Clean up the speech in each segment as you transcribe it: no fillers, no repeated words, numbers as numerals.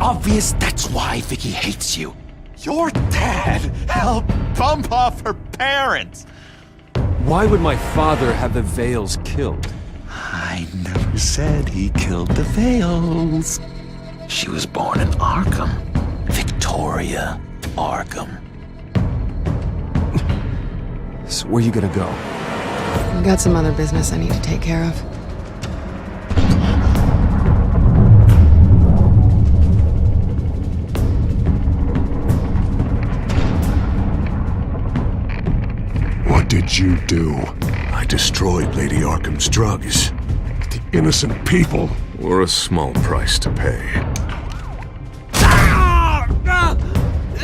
obvious that's why Vicky hates you. Your dad helped bump off her parents. Why would my father have the Vales killed? I never said he killed the Vales. She was born in Arkham. Victoria Arkham. So where you gonna go? I've got some other business I need to take care of. What did you do? I destroyed Lady Arkham's drugs. The innocent people were a small price to pay.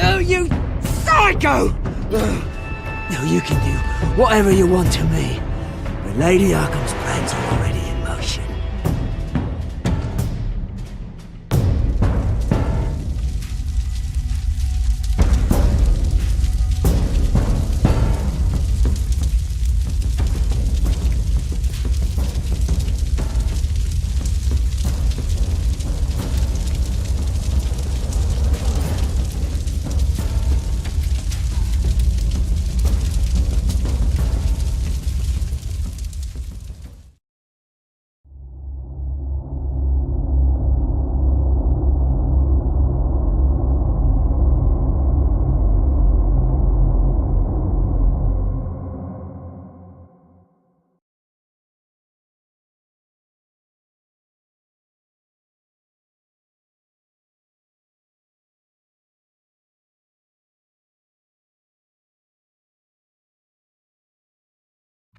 Oh, you psycho! Now you can do whatever you want to me, but Lady Arkham's plans are already in motion.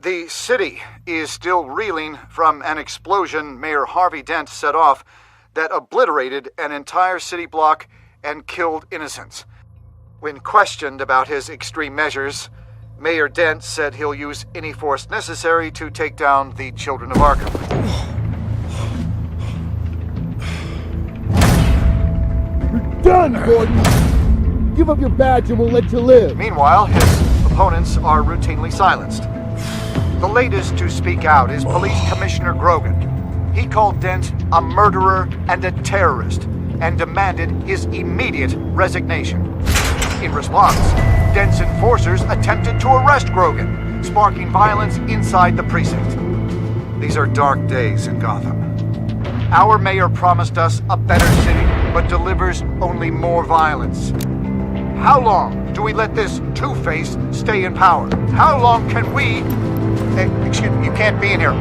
The city is still reeling from an explosion Mayor Harvey Dent set off that obliterated an entire city block and killed innocents. When questioned about his extreme measures, Mayor Dent said he'll use any force necessary to take down the children of Arkham. You're done, Gordon! Give up your badge and we'll let you live. Meanwhile, his opponents are routinely silenced. The latest to speak out is Police Commissioner Grogan. He called Dent a murderer and a terrorist and demanded his immediate resignation. In response, Dent's enforcers attempted to arrest Grogan, sparking violence inside the precinct. These are dark days in Gotham. Our mayor promised us a better city, but delivers only more violence. How long do we let this two-face stay in power? How long can we... Hey, excuse me, you can't be in here.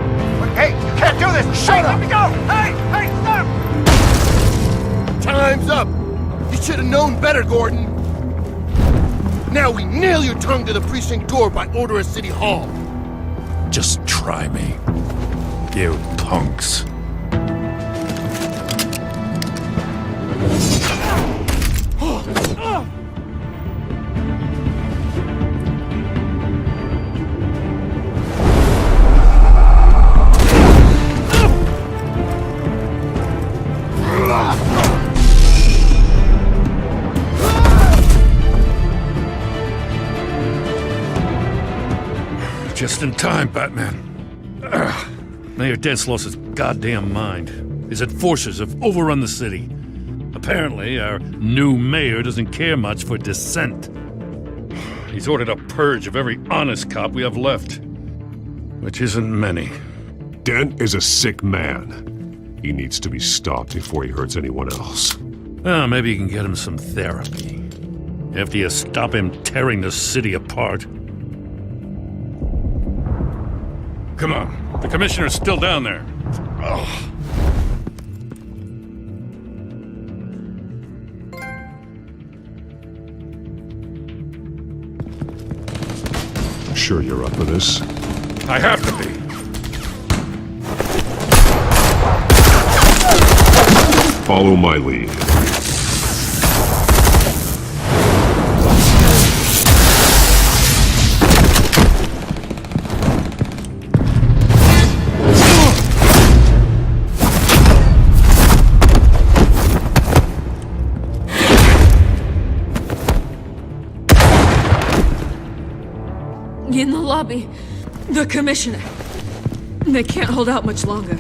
Hey, you can't do this! Shut up! Let me go! Hey, stop! Time's up! You should have known better, Gordon! Now we nail your tongue to the precinct door by order of City Hall! Just try me, you punks. Just in time, Batman. Mayor Dent's lost his goddamn mind. His enforcers have overrun the city. Apparently, our new mayor doesn't care much for dissent. He's ordered a purge of every honest cop we have left, which isn't many. Dent is a sick man. He needs to be stopped before he hurts anyone else. Well, maybe you can get him some therapy. After you stop him tearing the city apart. Come on, the commissioner's still down there. Ugh. Sure you're up for this? I have to be. Follow my lead. In the lobby, the commissioner. They can't hold out much longer.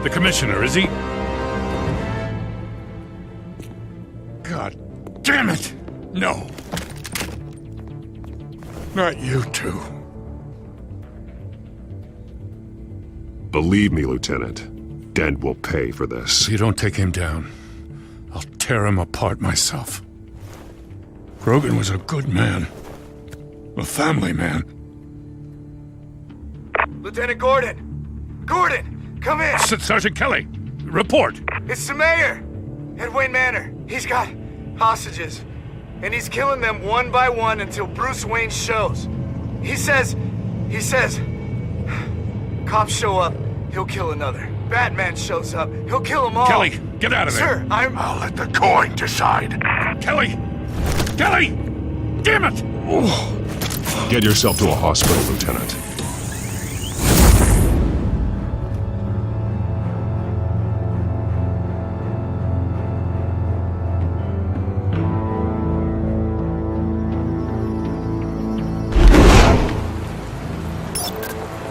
The commissioner, is he? God damn it! No. Not you two. Believe me, Lieutenant, Dent will pay for this. If you don't take him down, I'll tear him apart myself. Grogan was a good man. A family man. Lieutenant Gordon! Gordon! Come in! Sergeant Kelly! Report! It's the mayor! At Wayne Manor. He's got hostages. And he's killing them one by one until Bruce Wayne shows. He says... Cops show up, he'll kill another. Batman shows up, he'll kill them all. Kelly, get out of there! Sir, I'll let the coin decide. Kelly! Kelly! Damn it! Get yourself to a hospital, Lieutenant.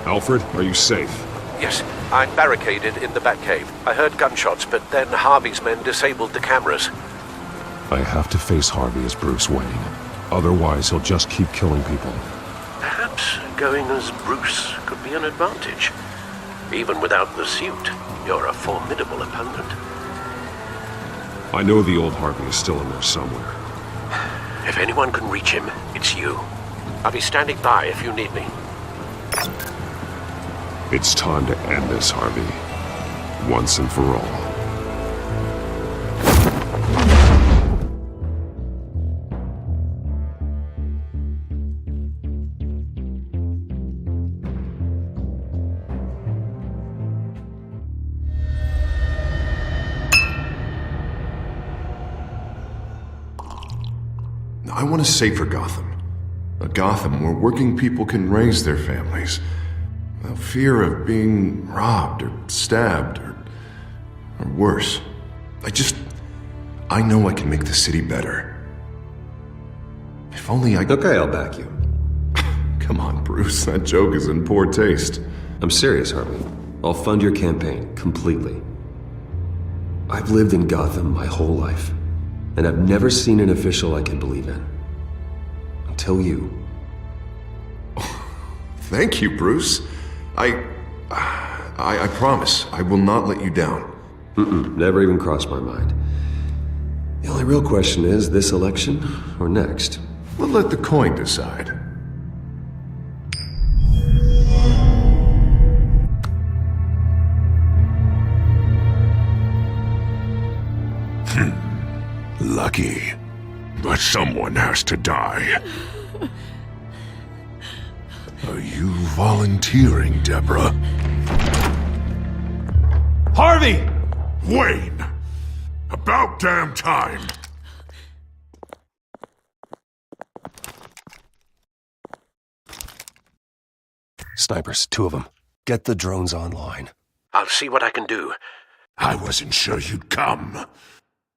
Alfred, are you safe? Yes, I'm barricaded in the Batcave. I heard gunshots, but then Harvey's men disabled the cameras. I have to face Harvey as Bruce Wayne. Otherwise, he'll just keep killing people. Perhaps going as Bruce could be an advantage. Even without the suit, you're a formidable opponent. I know the old Harvey is still in there somewhere. If anyone can reach him, it's you. I'll be standing by if you need me. It's time to end this, Harvey. Once and for all. I want a safer Gotham. A Gotham where working people can raise their families without fear of being robbed or stabbed or worse. I know I can make the city better. If only I... Okay, I'll back you. Come on, Bruce, that joke is in poor taste. I'm serious, Harvey. I'll fund your campaign, completely. I've lived in Gotham my whole life, and I've never seen an official I can believe in. Until you. Thank you, Bruce. I promise, I will not let you down. Never even crossed my mind. The only real question is, this election or next? We'll let the coin decide. Lucky. But someone has to die. Are you volunteering, Deborah? Harvey! Wayne! About damn time! Snipers, 2 of them. Get the drones online. I'll see what I can do. I wasn't sure you'd come.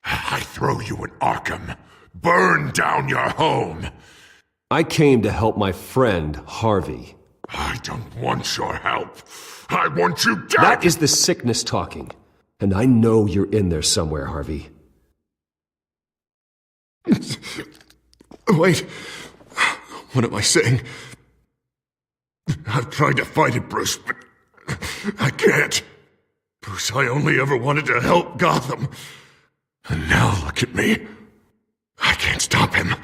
I throw you in Arkham. Burn down your home. I came to help my friend, Harvey. I don't want your help. I want you dead! That is the sickness talking. And I know you're in there somewhere, Harvey. Wait. What am I saying? I've tried to fight it, Bruce, but I can't. Bruce, I only ever wanted to help Gotham. And now look at me. I can't stop him.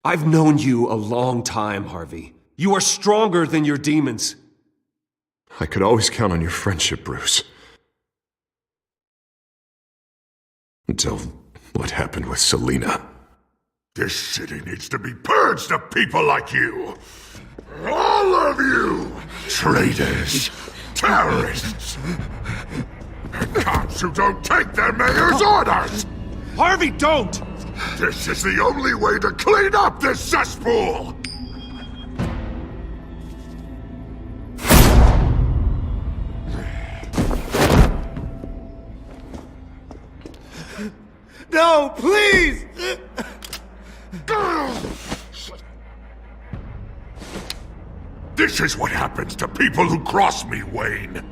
I've known you a long time, Harvey. You are stronger than your demons. I could always count on your friendship, Bruce. Until what happened with Selina. This city needs to be purged of people like you. All of you! Traitors, terrorists, and cops who don't take their mayor's orders! Harvey, don't! This is the only way to clean up this cesspool! No, please! This is what happens to people who cross me, Wayne.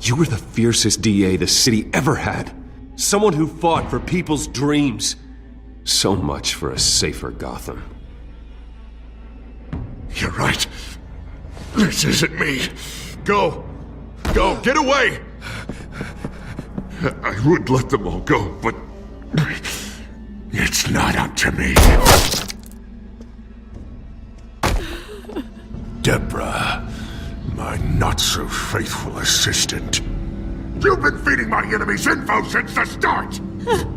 You were the fiercest DA the city ever had. Someone who fought for people's dreams. So much for a safer Gotham. You're right. This isn't me. Go. Go. Get away. I would let them all go, but it's not up to me. Deborah, my not-so-faithful assistant. You've been feeding my enemies info since the start!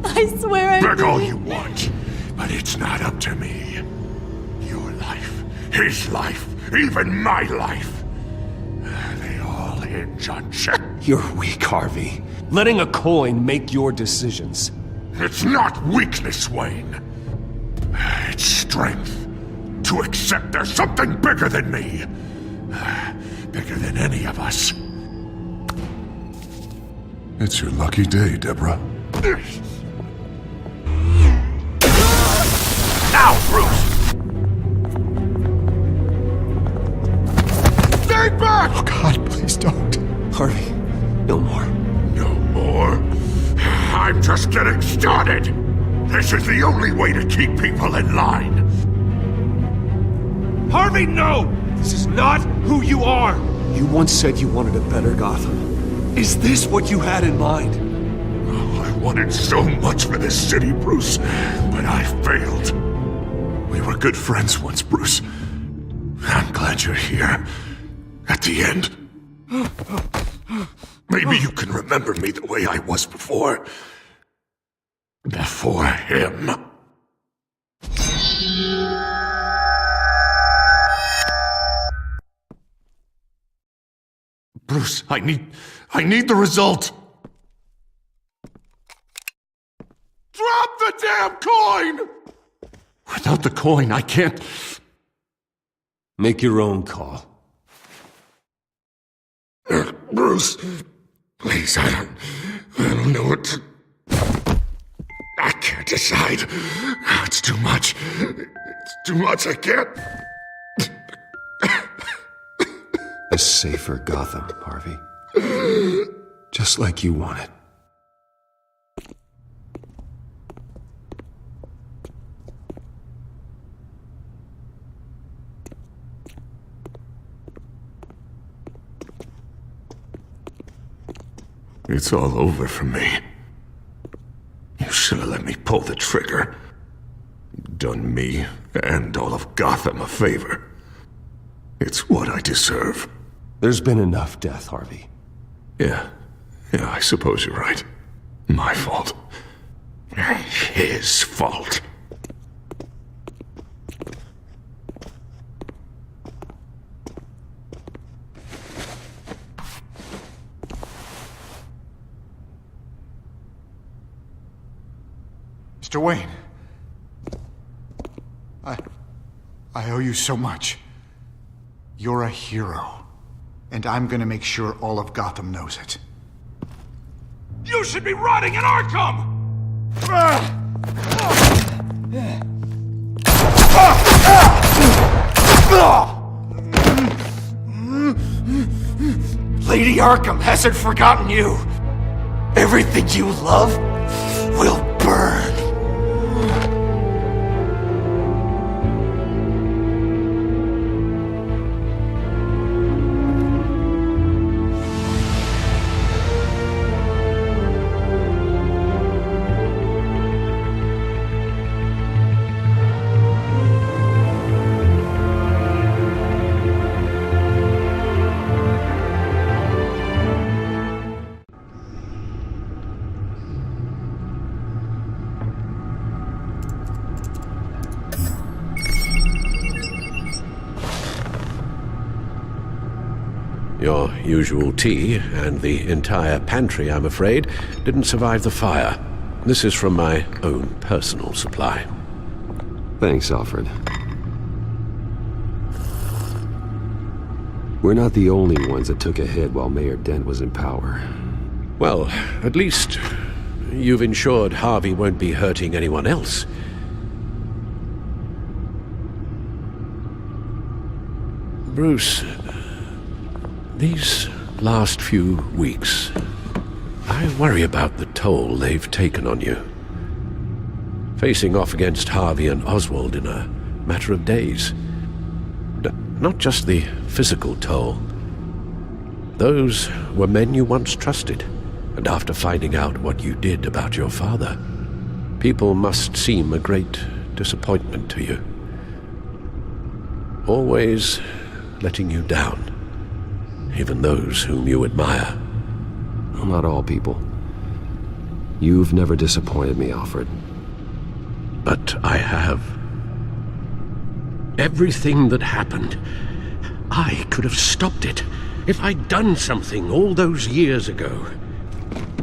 I swear I Beg all didn't. you want, but it's not up to me. Your life, his life, even my life. They all hinge on check. You're weak, Harvey. Letting a coin make your decisions. It's not weakness, Wayne. It's strength. To accept there's something bigger than me. Bigger than any of us. It's your lucky day, Deborah. Now, Bruce! Stay back! Oh, God, please don't. Harvey, no more. No more? I'm just getting started. This is the only way to keep people in line. Harvey, no! This is not who you are! You once said you wanted a better Gotham. Is this what you had in mind? Oh, I wanted so much for this city, Bruce, but I failed. We were good friends once, Bruce. I'm glad you're here. At the end. Maybe you can remember me the way I was before. Before him. Bruce, I need the result. Drop the damn coin! Without the coin, I can't... Make your own call. Bruce, please, I don't know what to... I can't decide. It's too much. It's too much, I can't... A safer Gotham, Harvey. Just like you wanted. It's all over for me. You should have let me pull the trigger. Done me and all of Gotham a favor. It's what I deserve. There's been enough death, Harvey. Yeah, I suppose you're right. My fault. His fault. Mr. Wayne. I owe you so much. You're a hero. And I'm gonna make sure all of Gotham knows it. You You should be rotting in Arkham! Lady Arkham hasn't forgotten you. Everything you love will burn. Your usual tea and the entire pantry, I'm afraid, didn't survive the fire. This is from my own personal supply. Thanks, Alfred. We're not the only ones that took a hit while Mayor Dent was in power. Well, at least you've ensured Harvey won't be hurting anyone else. Bruce, these last few weeks, I worry about the toll they've taken on you. Facing off against Harvey and Oswald in a matter of days. Not just the physical toll. Those were men you once trusted, and after finding out what you did about your father, people must seem a great disappointment to you. Always letting you down. Even those whom you admire. Well, not all people. You've never disappointed me, Alfred. But I have. Everything that happened, I could have stopped it if I'd done something all those years ago.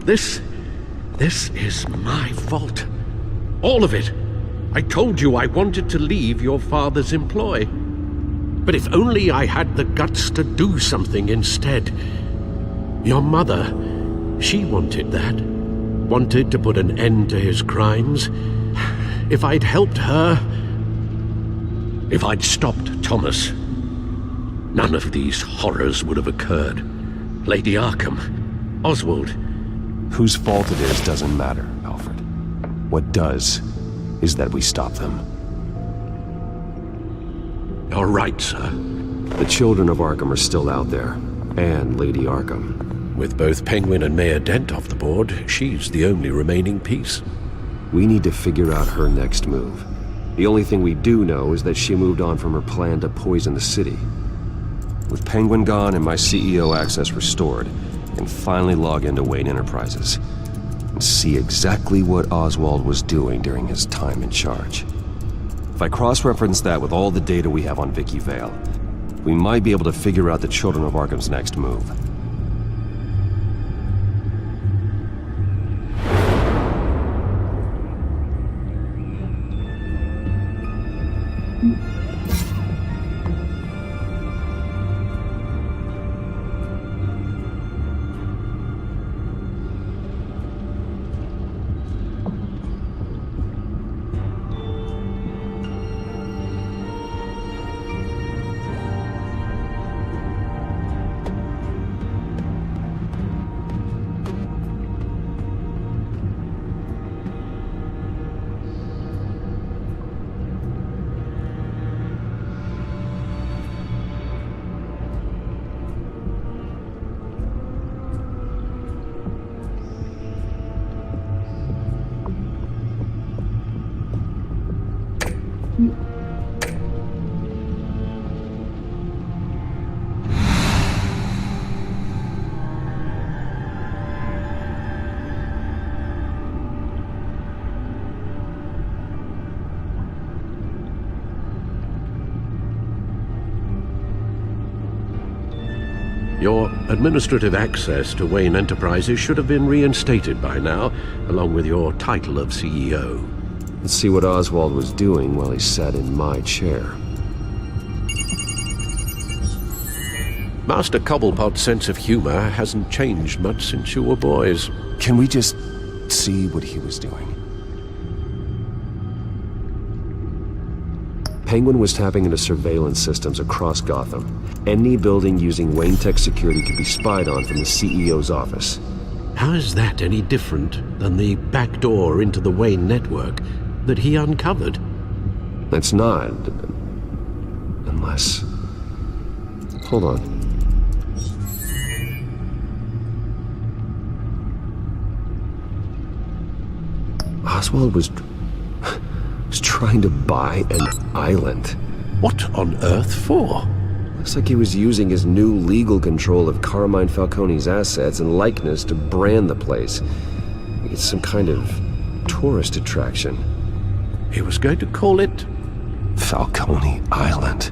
This is my fault. All of it. I told you I wanted to leave your father's employ. But if only I had the guts to do something instead. Your mother, she wanted that. Wanted to put an end to his crimes. If I'd helped her, if I'd stopped Thomas, none of these horrors would have occurred. Lady Arkham, Oswald. Whose fault it is doesn't matter, Alfred. What does is that we stop them. You're right, sir. The children of Arkham are still out there, and Lady Arkham. With both Penguin and Mayor Dent off the board, she's the only remaining piece. We need to figure out her next move. The only thing we do know is that she moved on from her plan to poison the city. With Penguin gone and my CEO access restored, I can finally log into Wayne Enterprises and see exactly what Oswald was doing during his time in charge. If I cross-reference that with all the data we have on Vicky Vale, we might be able to figure out the Children of Arkham's next move. Your administrative access to Wayne Enterprises should have been reinstated by now, along with your title of CEO. Let's see what Oswald was doing while he sat in my chair. Master Cobblepot's sense of humor hasn't changed much since you were boys. Can we just see what he was doing? Penguin was tapping into surveillance systems across Gotham. Any building using Wayne Tech security could be spied on from the CEO's office. How is that any different than the back door into the Wayne network that he uncovered? It's not. Unless... Hold on. Oswald was trying to buy an island. What on earth for? Looks like he was using his new legal control of Carmine Falcone's assets and likeness to brand the place. It's some kind of tourist attraction. He was going to call it... Falcone Island.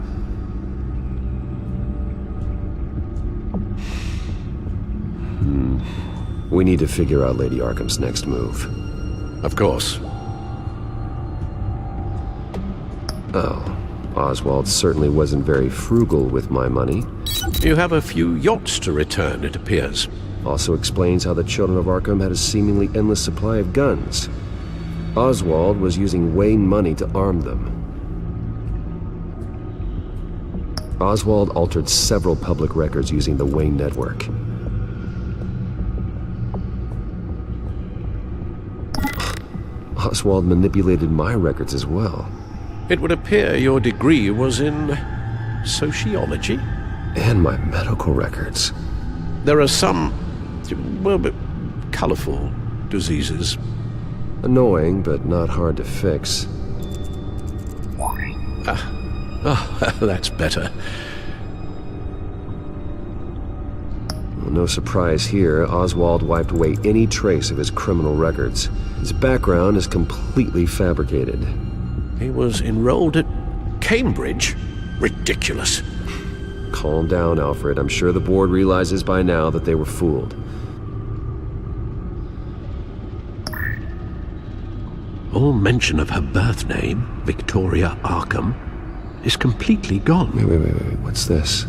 We need to figure out Lady Arkham's next move. Of course. Oh, Oswald certainly wasn't very frugal with my money. You have a few yachts to return, it appears. Also explains how the children of Arkham had a seemingly endless supply of guns. Oswald was using Wayne money to arm them. Oswald altered several public records using the Wayne network. Oswald manipulated my records as well. It would appear your degree was in... sociology? And my medical records. There are some... well, colorful diseases. Annoying, but not hard to fix. Oh, that's better. Well, no surprise here, Oswald wiped away any trace of his criminal records. His background is completely fabricated. He was enrolled at Cambridge? Ridiculous. Calm down, Alfred. I'm sure the board realizes by now that they were fooled. All mention of her birth name, Victoria Arkham, is completely gone. Wait. What's this?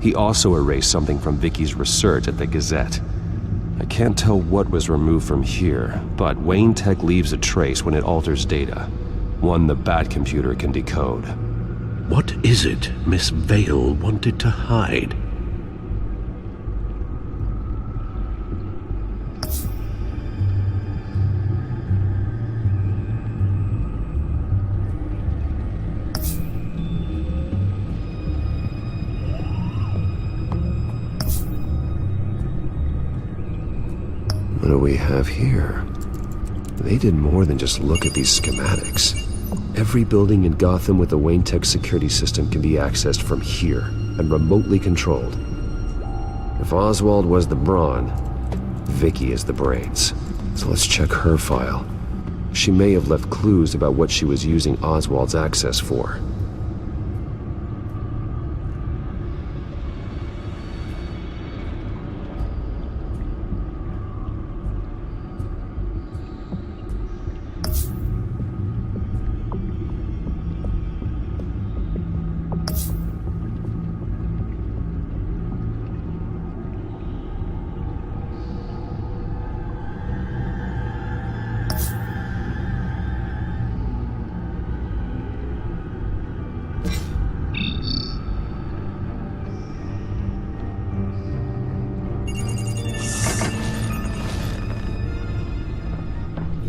He also erased something from Vicky's research at the Gazette. I can't tell what was removed from here, but Wayne Tech leaves a trace when it alters data. One the Bat computer can decode. What is it Miss Vale wanted to hide? What do we have here? They did more than just look at these schematics. Every building in Gotham with the Wayne Tech security system can be accessed from here and remotely controlled. If Oswald was the brawn, Vicky is the brains. So let's check her file. She may have left clues about what she was using Oswald's access for.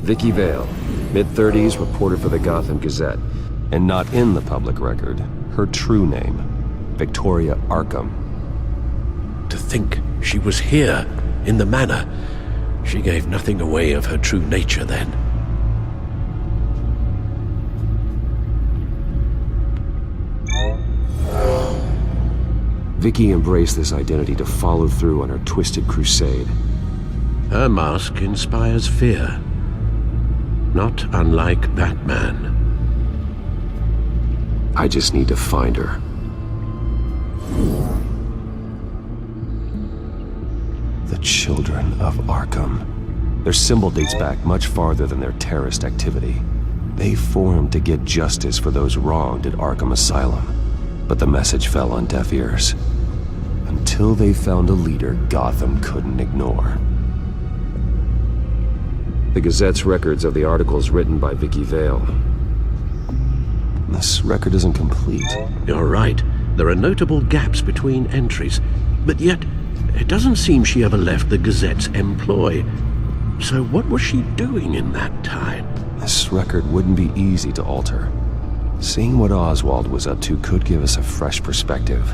Vicky Vale, mid-30s, reporter for the Gotham Gazette. And not in the public record, her true name, Victoria Arkham. To think she was here, in the manor. She gave nothing away of her true nature then. Vicky embraced this identity to follow through on her twisted crusade. Her mask inspires fear. Not unlike Batman. I just need to find her. The Children of Arkham. Their symbol dates back much farther than their terrorist activity. They formed to get justice for those wronged at Arkham Asylum. But the message fell on deaf ears. until they found a leader Gotham couldn't ignore. The Gazette's records of the articles written by Vicky Vale. This record isn't complete. You're right. There are notable gaps between entries, but yet it doesn't seem she ever left the Gazette's employ. So what was she doing in that time? This record wouldn't be easy to alter. Seeing what Oswald was up to could give us a fresh perspective.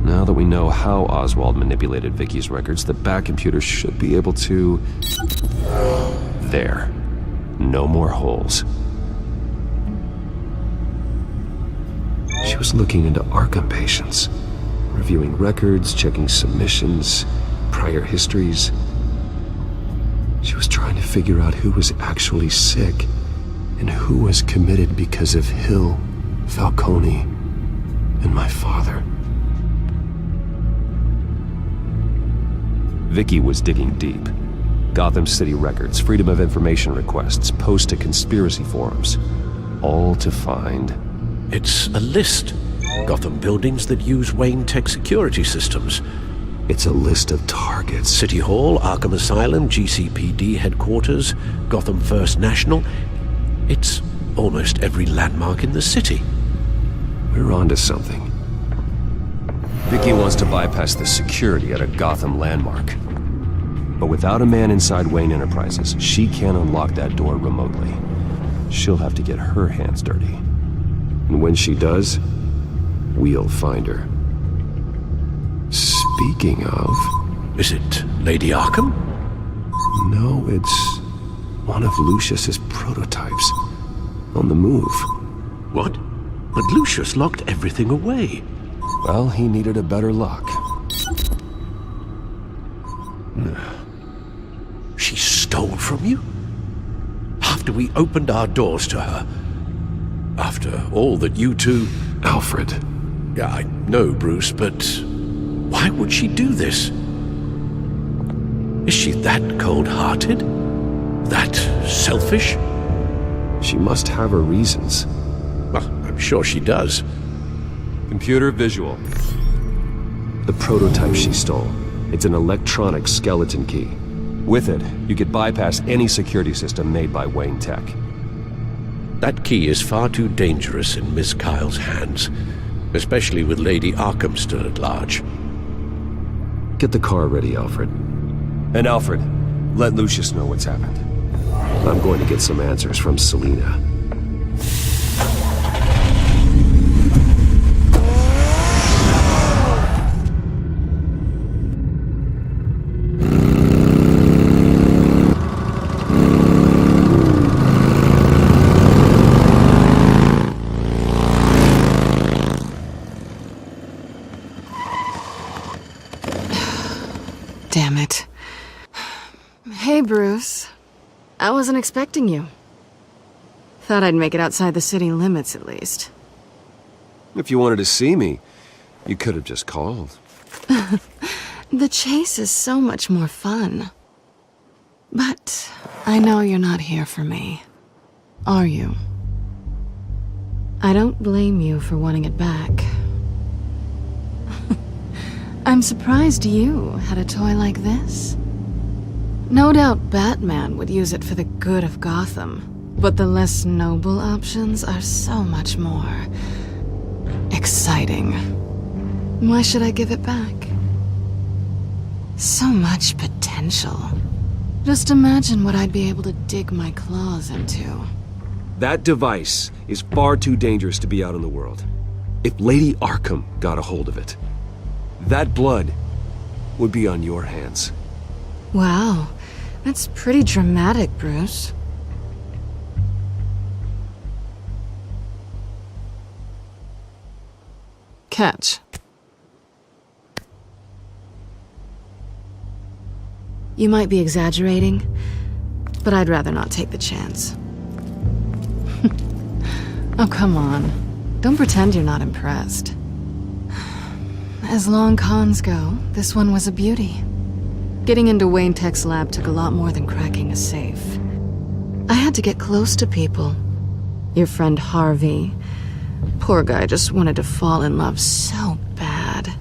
Now that we know how Oswald manipulated Vicky's records, the back computer should be able to... There. No more holes. She was looking into Arkham patients, reviewing records, checking submissions, prior histories. She was trying to figure out who was actually sick and who was committed because of Hill, Falcone, and my father. Vicky was digging deep. Gotham City records, Freedom of Information requests, posts to conspiracy forums. All to find... It's a list. Gotham buildings that use Wayne Tech security systems. It's a list of targets. City Hall, Arkham Asylum, GCPD headquarters, Gotham First National. It's almost every landmark in the city. We're onto something. Vicky wants to bypass the security at a Gotham landmark. But without a man inside Wayne Enterprises, she can't unlock that door remotely. She'll have to get her hands dirty. And when she does, we'll find her. Speaking of... Is it Lady Arkham? No, it's one of Lucius's prototypes. On the move. What? But Lucius locked everything away. Well, he needed a better lock. She stole from you? After we opened our doors to her? After all that you two... Alfred. Yeah, I know, Bruce, but why would she do this? Is she that cold-hearted? That selfish? She must have her reasons. Well, I'm sure she does. Computer visual. The prototype she stole. It's an electronic skeleton key. With it, you could bypass any security system made by Wayne Tech. That key is far too dangerous in Miss Kyle's hands, especially with Lady Arkham still at large. Get the car ready, Alfred. And Alfred, let Lucius know what's happened. I'm going to get some answers from Selina. Damn it. Hey, Bruce. I wasn't expecting you. Thought I'd make it outside the city limits, at least. If you wanted to see me, you could have just called. The chase is so much more fun. But I know you're not here for me. Are you? I don't blame you for wanting it back. I'm surprised you had a toy like this. No doubt Batman would use it for the good of Gotham, but the less noble options are so much more exciting. Why should I give it back? So much potential. Just imagine what I'd be able to dig my claws into. That device is far too dangerous to be out in the world. If Lady Arkham got a hold of it, that blood would be on your hands. Wow, that's pretty dramatic, Bruce. Catch. You might be exaggerating, but I'd rather not take the chance. Oh, come on. Don't pretend you're not impressed. As long cons go, this one was a beauty. Getting into Wayne Tech's lab took a lot more than cracking a safe. I had to get close to people. Your friend Harvey, Poor guy just wanted to fall in love so bad.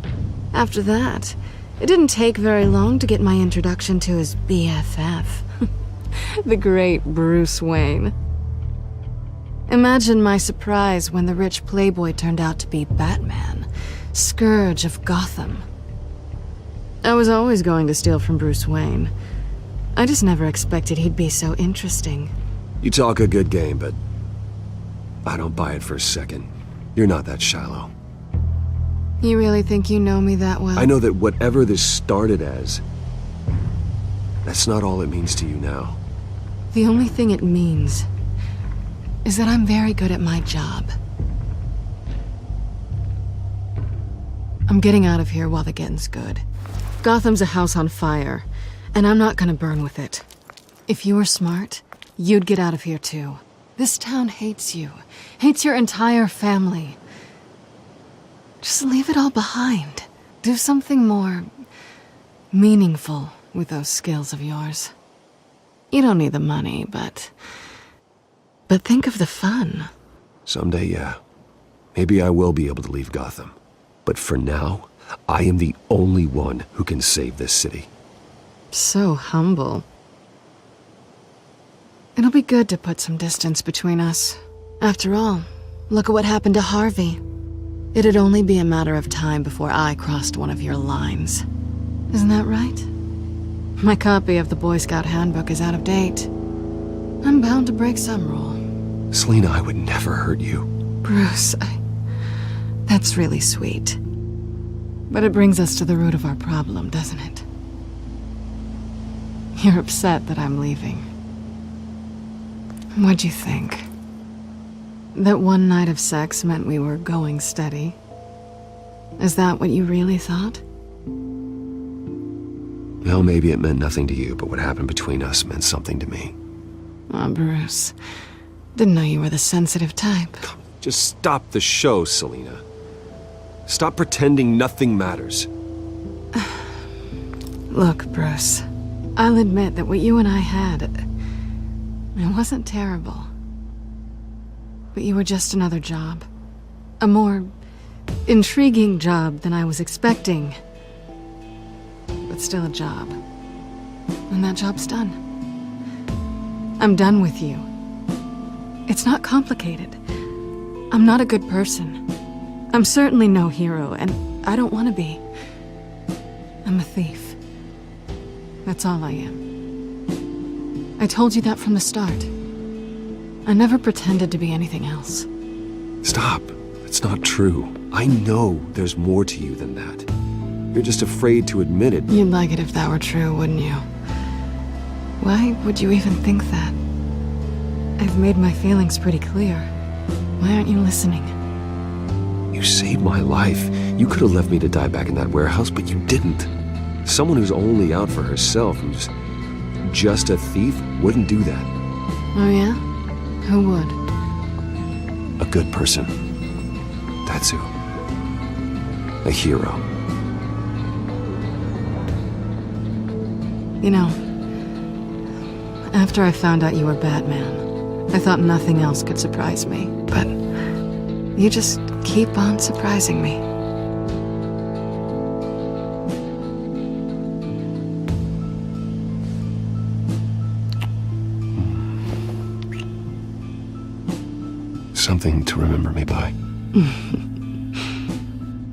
After that, it didn't take very long to get my introduction to his BFF. The great Bruce Wayne. Imagine my surprise when the rich playboy turned out to be Batman, Scourge of Gotham. I was always going to steal from Bruce Wayne. I just never expected he'd be so interesting. You talk a good game, but I don't buy it for a second. You're not that shallow. You really think you know me that well? I know that whatever this started as, that's not all it means to you now. The only thing it means is that I'm very good at my job. I'm getting out of here while the getting's good. Gotham's a house on fire, and I'm not gonna burn with it. If you were smart, you'd get out of here too. This town hates you, hates your entire family. Just leave it all behind. Do something more meaningful with those skills of yours. You don't need the money, but think of the fun. Someday, yeah. Maybe I will be able to leave Gotham. But for now, I am the only one who can save this city. So humble. It'll be good to put some distance between us. After all, look at what happened to Harvey. It'd only be a matter of time before I crossed one of your lines. Isn't that right? My copy of the Boy Scout Handbook is out of date. I'm bound to break some rule. Selina, I would never hurt you. Bruce, that's really sweet. But it brings us to the root of our problem, doesn't it? You're upset that I'm leaving. What'd you think? That one night of sex meant we were going steady? Is that what you really thought? Well, maybe it meant nothing to you, but what happened between us meant something to me. Oh, Bruce. Didn't know you were the sensitive type. Just stop the show, Selina. Stop pretending nothing matters. Look, Bruce. I'll admit that what you and I had, it wasn't terrible. But you were just another job. A more intriguing job than I was expecting. But still a job. And that job's done. I'm done with you. It's not complicated. I'm not a good person. I'm certainly no hero, and I don't want to be. I'm a thief. That's all I am. I told you that from the start. I never pretended to be anything else. Stop. It's not true. I know there's more to you than that. You're just afraid to admit it. You'd like it if that were true, wouldn't you? Why would you even think that? I've made my feelings pretty clear. Why aren't you listening? You saved my life. You could have left me to die back in that warehouse, but you didn't. Someone who's only out for herself, who's just a thief, wouldn't do that. Oh yeah? Who would? A good person. That's who. A hero. You know, after I found out you were Batman, I thought nothing else could surprise me, but you just keep on surprising me. Something to remember me by.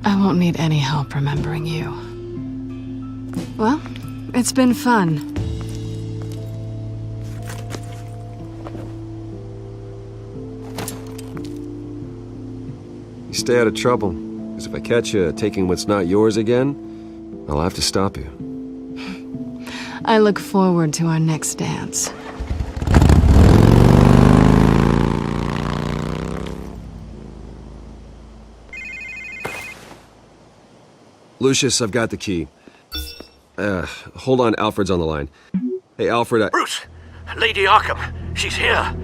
I won't need any help remembering you. Well, it's been fun. You stay out of trouble, because if I catch you taking what's not yours again, I'll have to stop you. I look forward to our next dance. Lucius, I've got the key. Hold on, Alfred's on the line. Hey, Alfred, Bruce! Lady Arkham! She's here!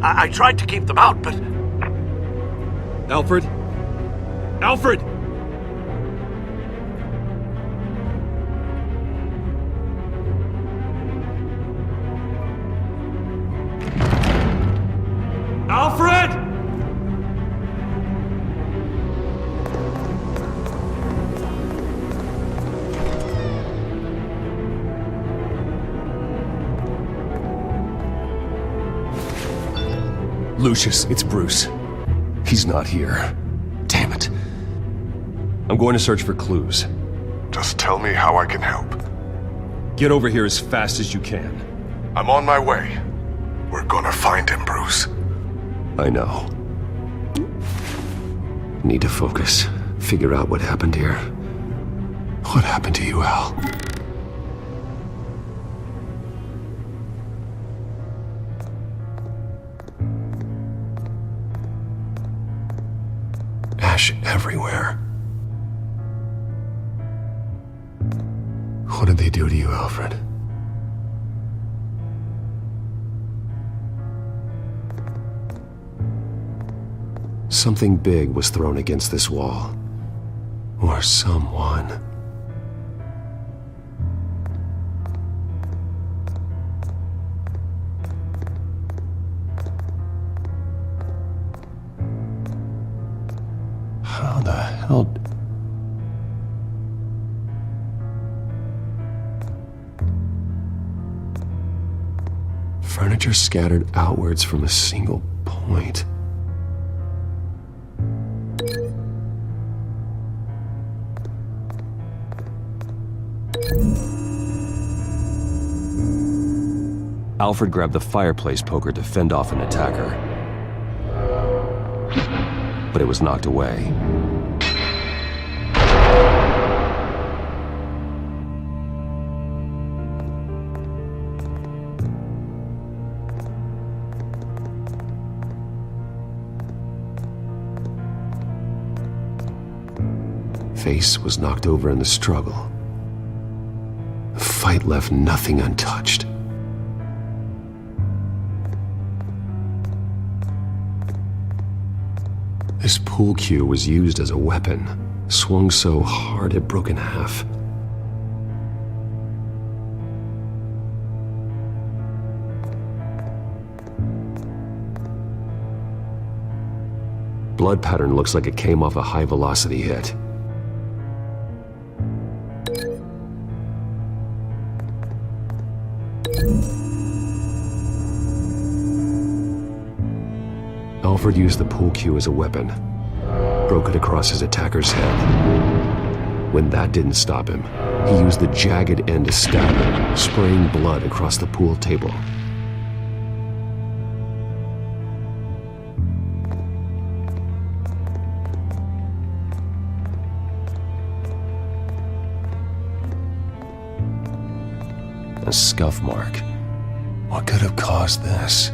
I tried to keep them out, but... Alfred? Alfred! Alfred! Lucius, it's Bruce. He's not here. Damn it. I'm going to search for clues. Just tell me how I can help. Get over here as fast as you can. I'm on my way. We're gonna find him, Bruce. I know. Need to focus. Figure out what happened here. What happened to you, Al? Ash everywhere. What did they do to you, Alfred? Something big was thrown against this wall. Or someone. How the hell... Furniture scattered outwards from a single point. Alfred grabbed the fireplace poker to fend off an attacker. But it was knocked away. Face was knocked over in the struggle. The fight left nothing untouched. This pool cue was used as a weapon, swung so hard it broke in half. Blood pattern looks like it came off a high-velocity hit. Alfred used the pool cue as a weapon, broke it across his attacker's head. When that didn't stop him, he used the jagged end to stab him, spraying blood across the pool table. A scuff mark. What could have caused this?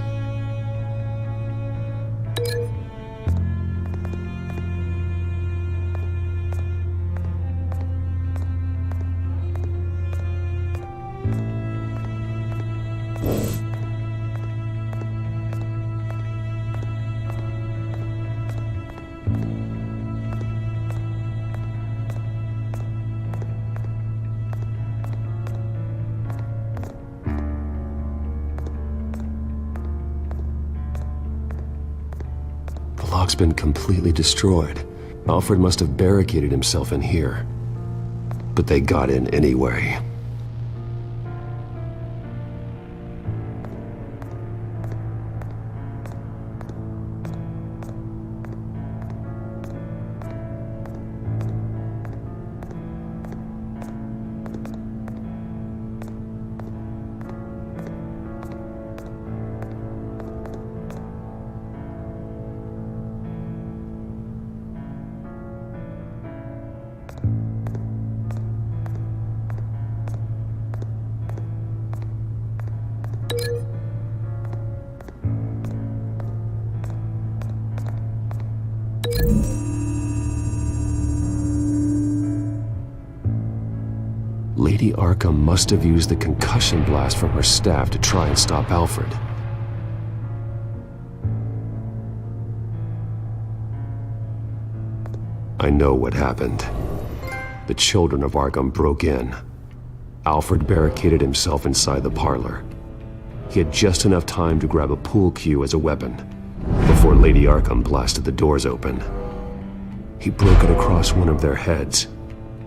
The lock's been completely destroyed. Alfred must have barricaded himself in here. But they got in anyway. Lady Arkham must have used the concussion blast from her staff to try and stop Alfred. I know what happened. The children of Arkham broke in. Alfred barricaded himself inside the parlor. He had just enough time to grab a pool cue as a weapon before Lady Arkham blasted the doors open. He broke it across one of their heads,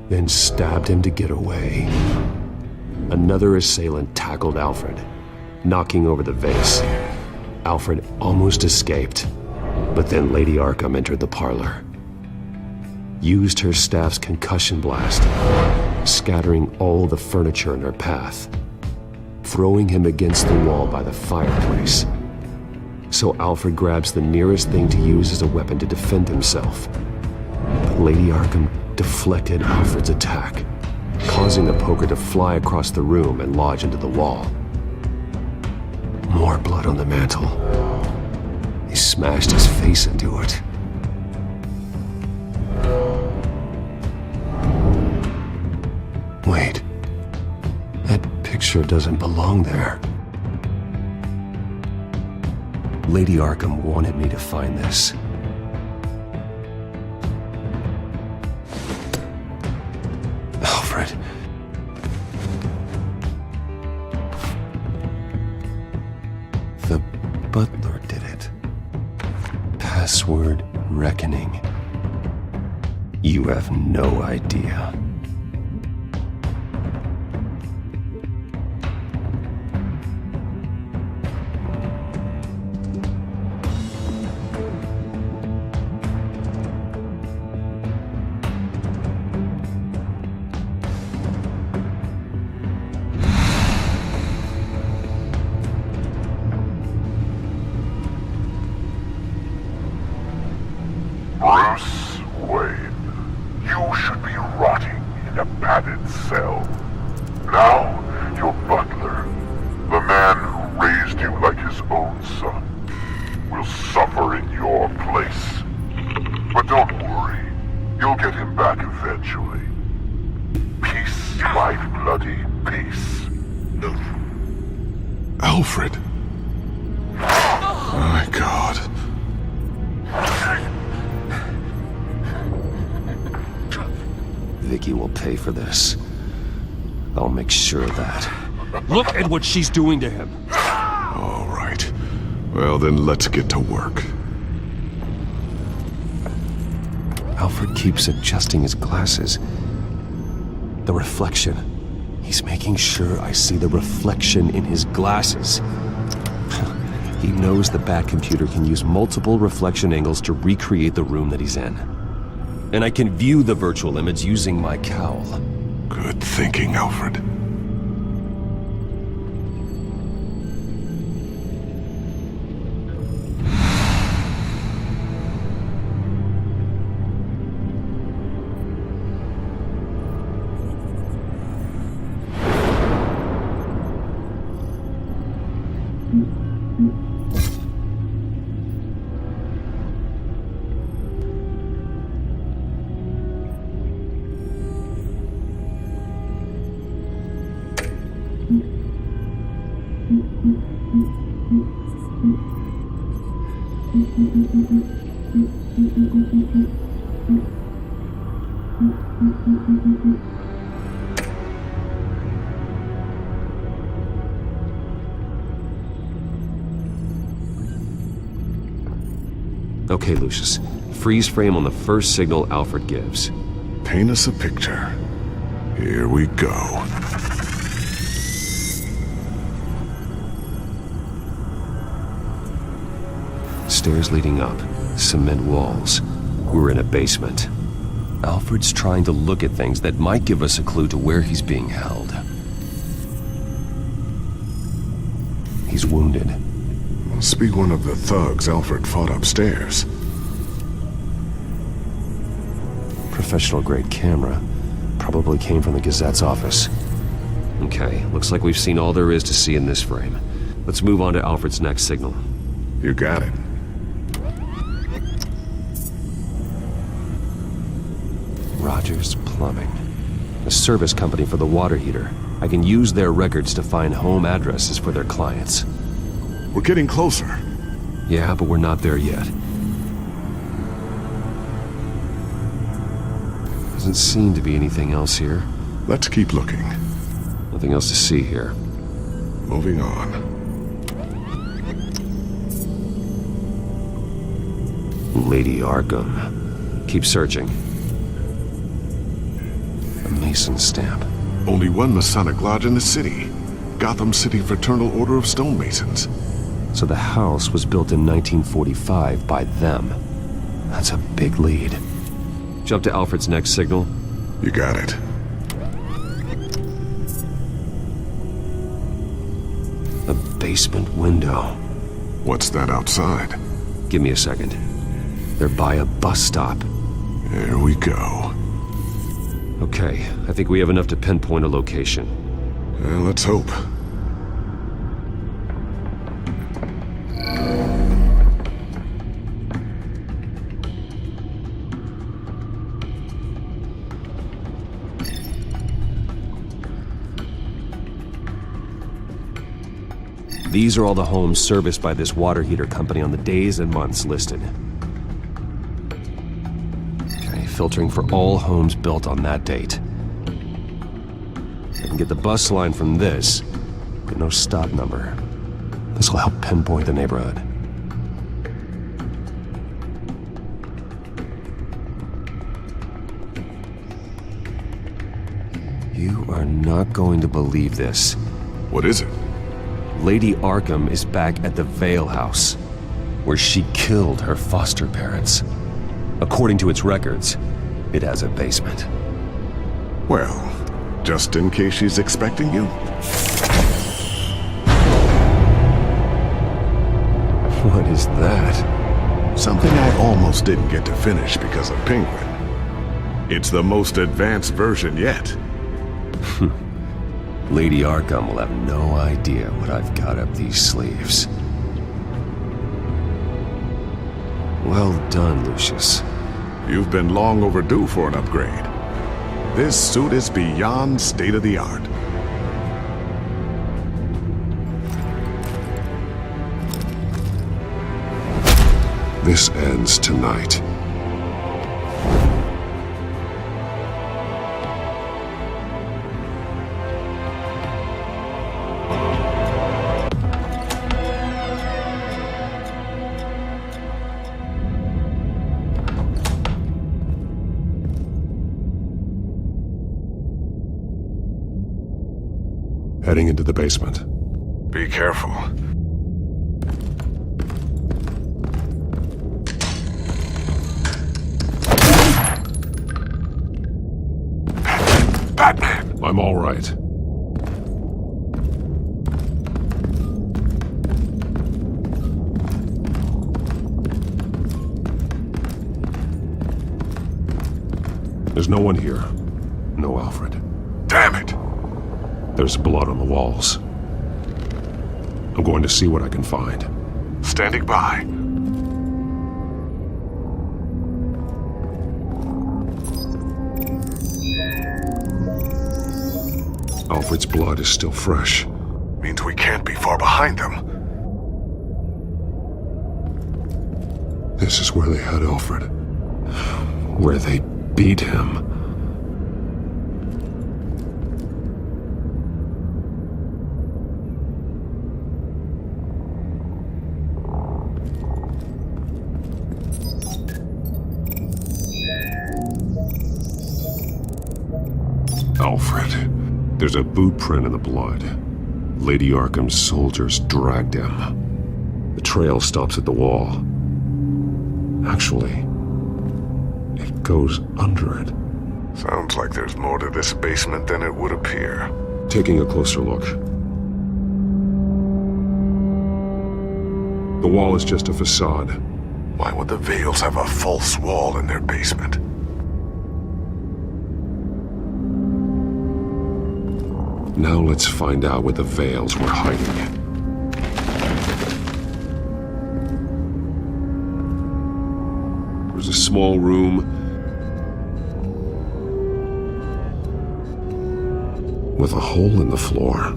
then stabbed him to get away. Another assailant tackled Alfred, knocking over the vase. Alfred almost escaped, but then Lady Arkham entered the parlor, used her staff's concussion blast, scattering all the furniture in her path, throwing him against the wall by the fireplace. So Alfred grabs the nearest thing to use as a weapon to defend himself. But Lady Arkham deflected Alfred's attack, causing the poker to fly across the room and lodge into the wall. More blood on the mantel. He smashed his face into it. Wait. That picture doesn't belong there. Lady Arkham wanted me to find this. Alfred. The butler did it. Password reckoning. You have no idea. Bruce Wayne, you should be rotting in a padded cell. Now, your butler, the man who raised you like his own son, will suffer in your place. But don't worry, you'll get him back eventually. Peace, my bloody peace. Alfred. My God. Vicky will pay for this. I'll make sure of that. Look at what she's doing to him. All right. Well, then let's get to work. Alfred keeps adjusting his glasses. The reflection. He's making sure I see the reflection in his glasses. He knows the Bat-computer can use multiple reflection angles to recreate the room that he's in. And I can view the virtual image using my cowl. Good thinking, Alfred. Okay, Lucius. Freeze frame on the first signal Alfred gives. Paint us a picture. Here we go. Stairs leading up, cement walls. We're in a basement. Alfred's trying to look at things that might give us a clue to where he's being held. He's wounded. Must be one of the thugs Alfred fought upstairs. Professional-grade camera. Probably came from the Gazette's office. Okay, looks like we've seen all there is to see in this frame. Let's move on to Alfred's next signal. You got it. Rogers Plumbing. A service company for the water heater. I can use their records to find home addresses for their clients. We're getting closer. Yeah, but we're not there yet. Doesn't seem to be anything else here. Let's keep looking. Nothing else to see here. Moving on. Lady Arkham. Keep searching. A Mason stamp. Only one Masonic lodge in the city. Gotham City Fraternal Order of Stonemasons. So the house was built in 1945 by them. That's a big lead. Jump to Alfred's next signal. You got it. A basement window. What's that outside? Give me a second. They're by a bus stop. Here we go. Okay, I think we have enough to pinpoint a location. Let's hope. These are all the homes serviced by this water heater company on the days and months listed. Okay, filtering for all homes built on that date. I can get the bus line from this, but no stop number. This will help pinpoint the neighborhood. You are not going to believe this. What is it? Lady Arkham is back at the Vale House, where she killed her foster parents. According to its records, it has a basement. Well, just in case she's expecting you. What is that? Something I almost didn't get to finish because of Penguin. It's the most advanced version yet. Lady Arkham will have no idea what I've got up these sleeves. Well done, Lucius. You've been long overdue for an upgrade. This suit is beyond state-of-the-art. This ends tonight. Heading into the basement. Be careful. Batman! I'm all right. There's no one here. No Alfred. Damn it! There's blood on the walls. I'm going to see what I can find. Standing by. Alfred's blood is still fresh. Means we can't be far behind them. This is where they had Alfred. Where they beat him. Alfred. There's a boot print in the blood. Lady Arkham's soldiers dragged him. The trail stops at the wall. Actually, it goes under it. Sounds like there's more to this basement than it would appear. Taking a closer look. The wall is just a facade. Why would the Vales have a false wall in their basement? Now let's find out where the Vales were hiding. There's a small room with a hole in the floor.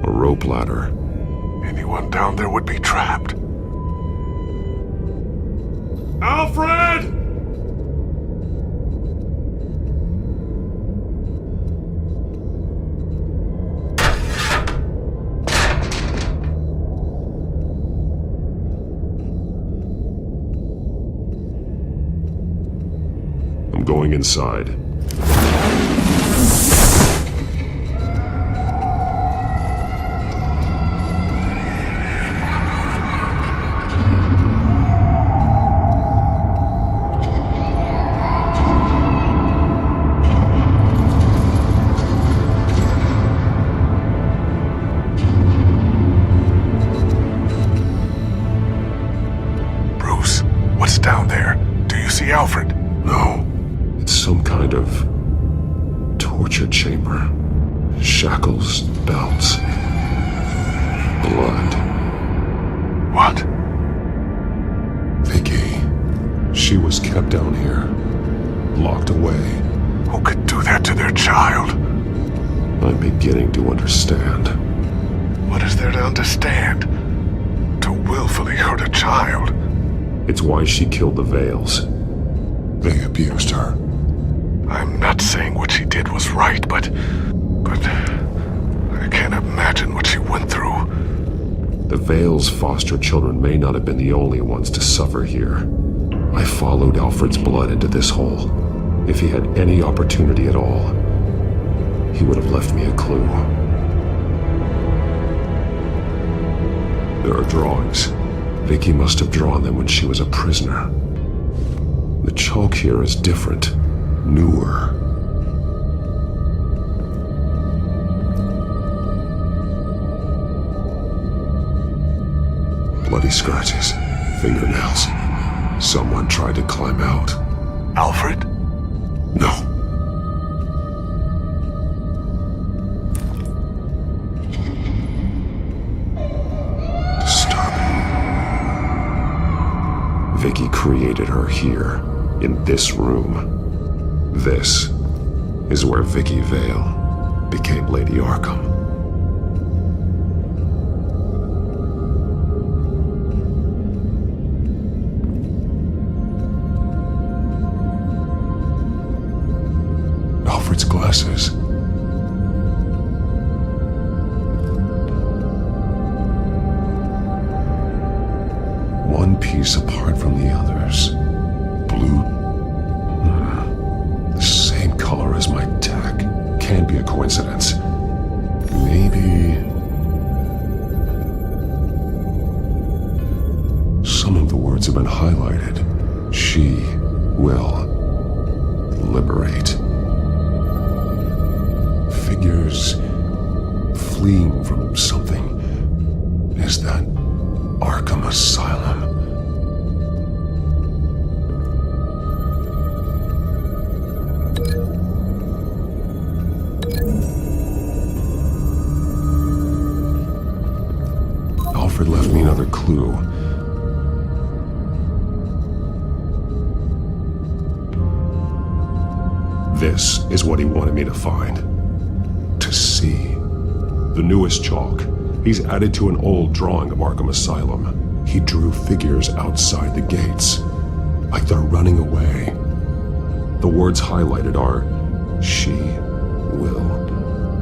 A rope ladder. Anyone down there would be trapped. Alfred! I'm going inside. Shackles, belts, blood. What? Vicky. She was kept down here, locked away. Who could do that to their child? I'm beginning to understand. What is there to understand? To willfully hurt a child? It's why she killed the Vales. They abused her. I'm not saying what she did was right, but I can't imagine what she went through. The Vales' foster children may not have been the only ones to suffer here. I followed Alfred's blood into this hole. If he had any opportunity at all, he would have left me a clue. There are drawings. Vicky must have drawn them when she was a prisoner. The chalk here is different, newer. Bloody scratches, fingernails. Someone tried to climb out. Alfred? No. Disturbing. Vicky created her here, in this room. This is where Vicky Vale became Lady Arkham. Alfred's glasses. One piece apart from the others. Blue. The same color as my tack. Can't be a coincidence. Maybe... some of the words have been highlighted. She will liberate. Figures fleeing from something. Is that Arkham Asylum? Alfred left me another clue. This is what he wanted me to find. To see. The newest chalk. He's added to an old drawing of Arkham Asylum. He drew figures outside the gates. Like they're running away. The words highlighted are, she will,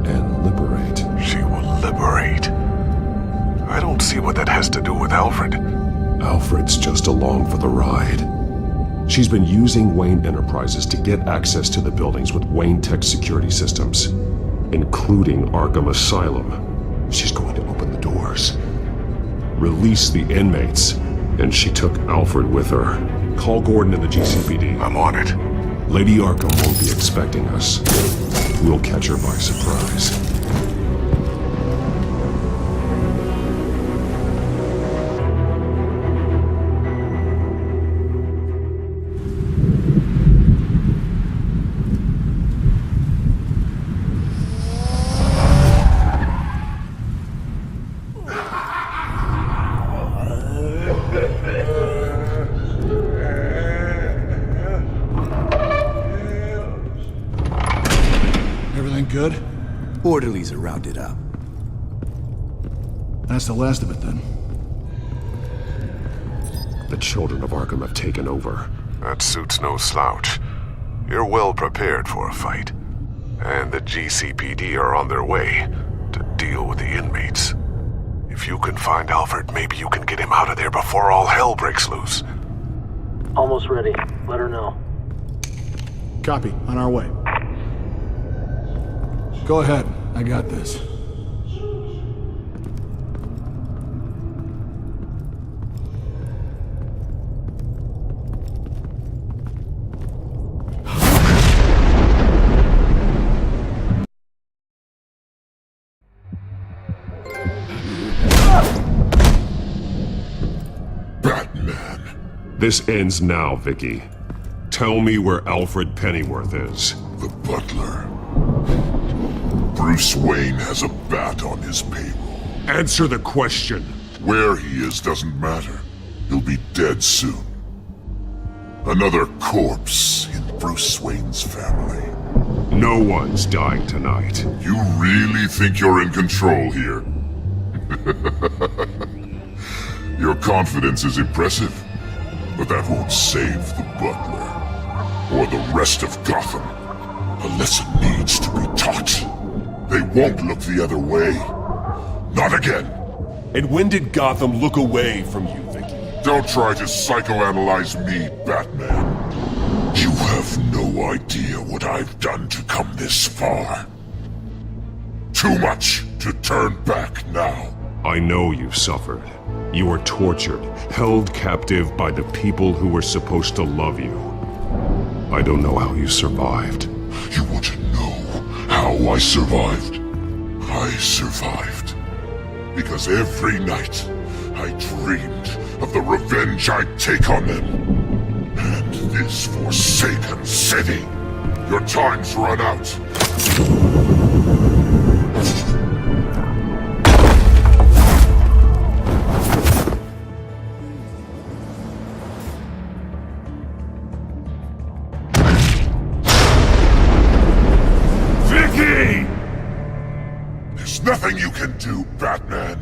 and liberate. She will liberate. I don't see what that has to do with Alfred. Alfred's just along for the ride. She's been using Wayne Enterprises to get access to the buildings with Wayne Tech security systems, including Arkham Asylum. She's going to open the doors, release the inmates, and she took Alfred with her. Call Gordon and the GCPD. I'm on it. Lady Arkham won't be expecting us. We'll catch her by surprise. Good? Orderlies are rounded up. That's the last of it, then. The children of Arkham have taken over. That suit's no slouch. You're well prepared for a fight. And the GCPD are on their way to deal with the inmates. If you can find Alfred, maybe you can get him out of there before all hell breaks loose. Almost ready. Let her know. Copy. On our way. Go ahead. I got this. Batman. This ends now, Vicky. Tell me where Alfred Pennyworth is. The butler. Bruce Wayne has a bat on his payroll. Answer the question. Where he is doesn't matter. He'll be dead soon. Another corpse in Bruce Wayne's family. No one's dying tonight. You really think you're in control here? Your confidence is impressive, but that won't save the butler. Or the rest of Gotham. A lesson needs to be taught. They won't look the other way. Not again. And when did Gotham look away from you, Vicky? Don't try to psychoanalyze me, Batman. You have no idea what I've done to come this far. Too much to turn back now. I know you suffered. You were tortured, held captive by the people who were supposed to love you. I don't know how you survived. You want to know how I survived? I survived because every night I dreamed of the revenge I'd take on them. And this forsaken city. Your time's run out. Vicky! There's nothing you can do, Batman.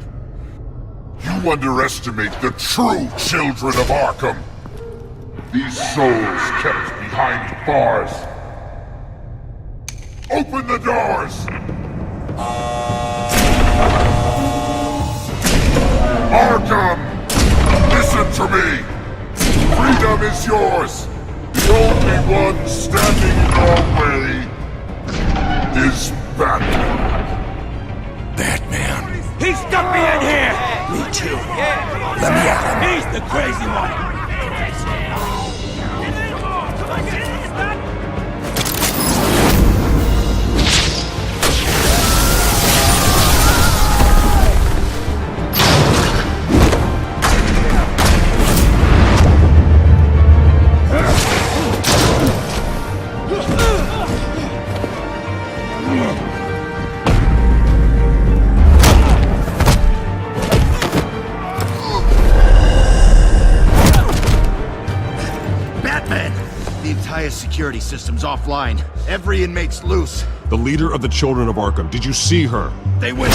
You underestimate the true children of Arkham. These souls kept behind bars. Open the doors! Arkham! Listen to me! Freedom is yours! The only one standing in your way is Batman. Batman. He stuck me in here! Me too. Let me at him. He's the crazy one! Security system's offline. Every inmate's loose. The leader of the Children of Arkham, did you see her? They went.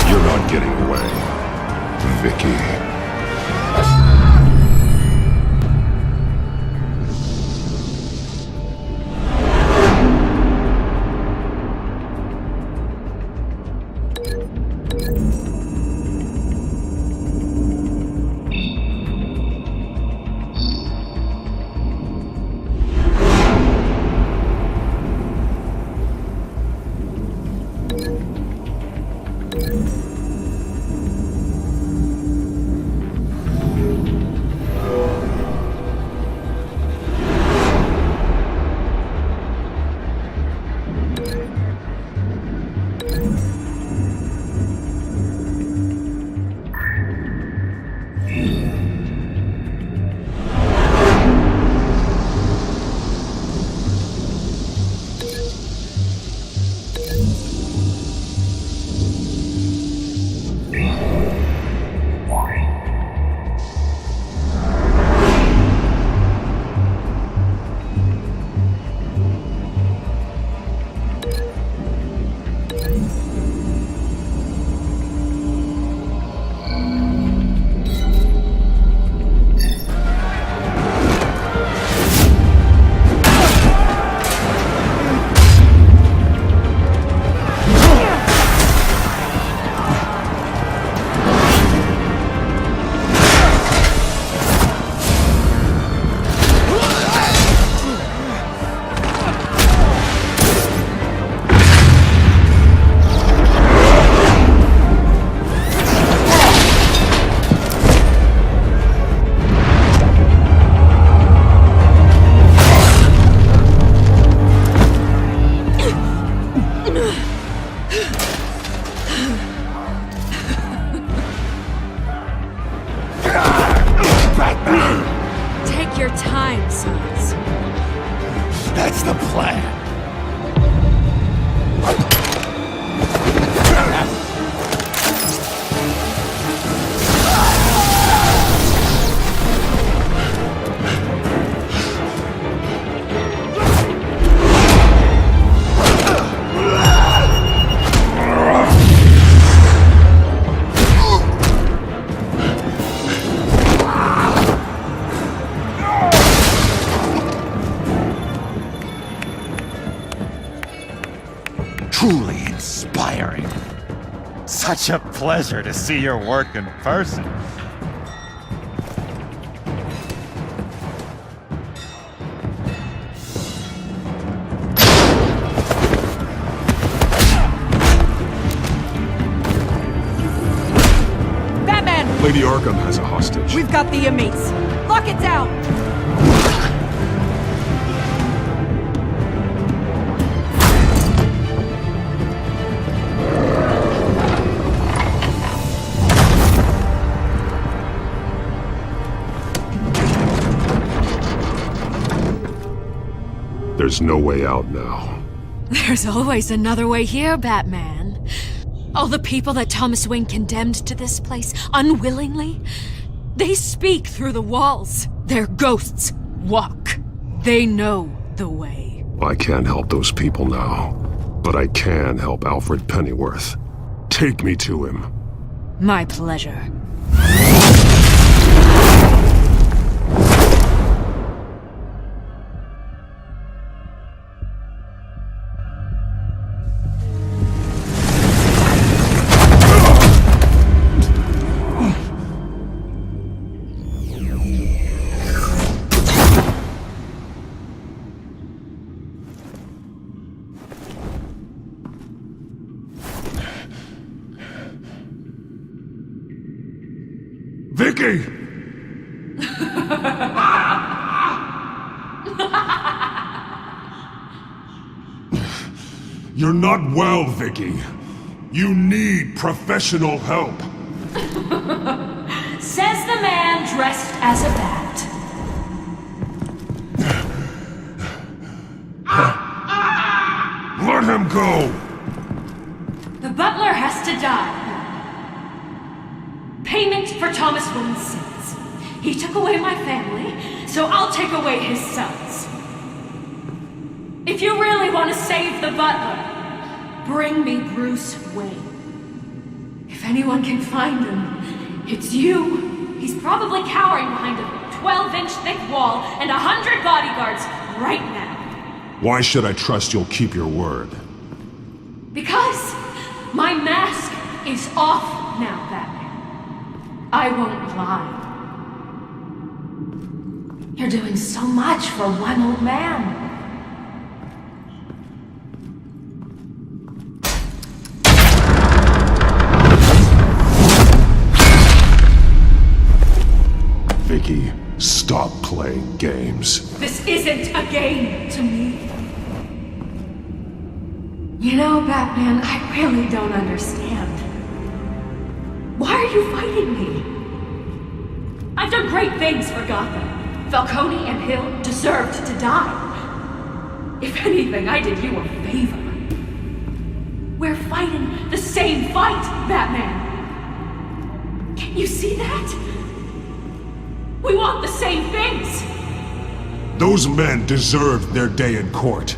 You're not getting away, Vicky. your time, sons. That's the plan. Truly inspiring. Such a pleasure to see your work in person. Batman! Lady Arkham has a hostage. We've got the inmates. Lock it down! There's no way out now. There's always another way here, Batman. All the people that Thomas Wayne condemned to this place unwillingly, they speak through the walls. Their ghosts walk. They know the way. I can't help those people now, but I can help Alfred Pennyworth. Take me to him. My pleasure. Vicky! You're not well, Vicky. You need professional help. Says the man dressed as a bat. Let him go! The butler has to die. Payment for Thomas Wayne's sins. He took away my family, so I'll take away his sons. If you really want to save the butler, bring me Bruce Wayne. If anyone can find him, it's you. He's probably cowering behind a 12-inch thick wall and 100 bodyguards right now. Why should I trust you'll keep your word? Because my mask is off now, Batman. I won't lie. You're doing so much for one old man. Vicky, stop playing games. This isn't a game to me. You know, Batman, I really don't understand. Why are you fighting me? I've done great things for Gotham. Falcone and Hill deserved to die. If anything, I did you a favor. We're fighting the same fight, Batman. Can't you see that? We want the same things. Those men deserved their day in court,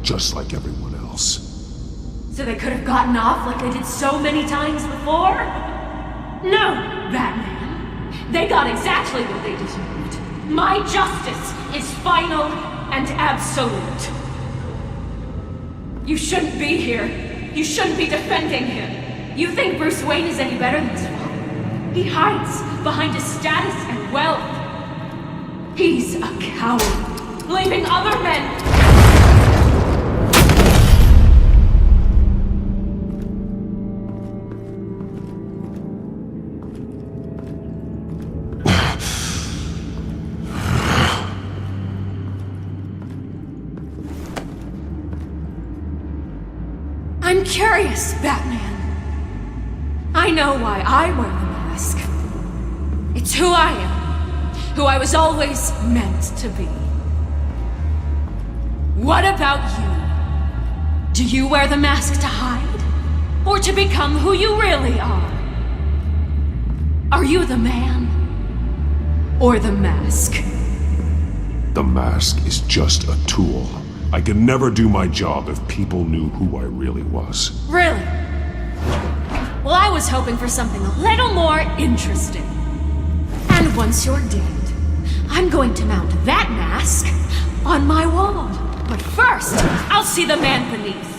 just like everyone else. So they could have gotten off like they did so many times before? No, Batman. They got exactly what they deserved. My justice is final and absolute. You shouldn't be here. You shouldn't be defending him. You think Bruce Wayne is any better than his father? He hides behind his status and wealth. He's a coward, leaving other men... I'm curious, Batman. I know why I wear the mask. It's who I am. who I was always meant to be. What about you? Do you wear the mask to hide? Or to become who you really are? Are you the man? Or the mask? The mask is just a tool. I could never do my job if people knew who I really was. Really? Well, I was hoping for something a little more interesting. And once you're dead, I'm going to mount that mask on my wall. But first, I'll see the man beneath.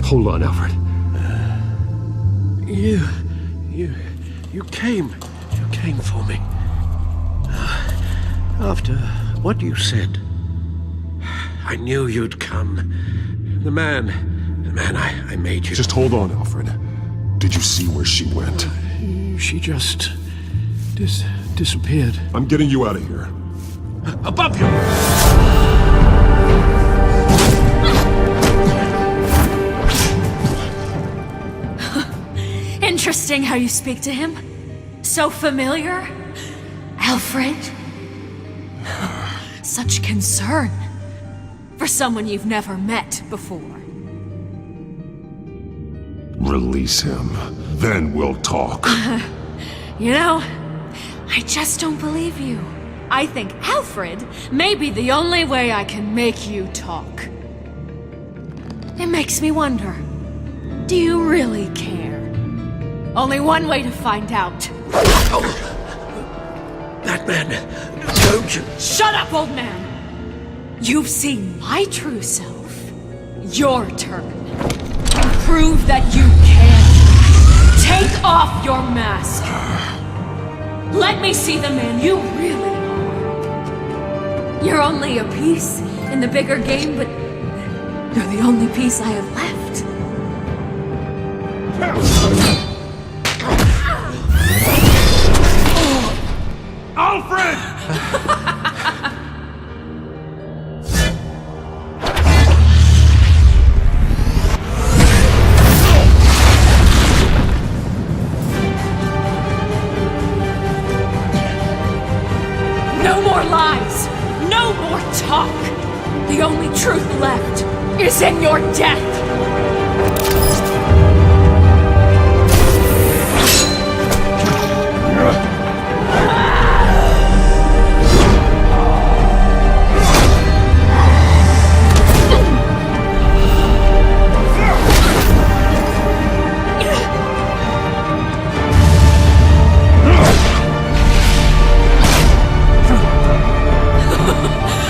Hold on, Alfred. You came for me. After what you said, I knew you'd come. The man I made you. Just hold on, Alfred. Did you see where she went? She just disappeared. I'm getting you out of here. Above you! Interesting how you speak to him. So familiar. Alfred. Such concern for someone you've never met before. Release him. Then we'll talk. You know, I just don't believe you. I think Alfred may be the only way I can make you talk. It makes me wonder, do you really care? Only one way to find out. Oh, that man, don't you? Shut up, old man! You've seen my true self. Your turn. Prove that you can. Take off your mask. Let me see the man you really are. You're only a piece in the bigger game, but you're the only piece I have left. Alfred! No more lies! No more talk! The only truth left is in your death!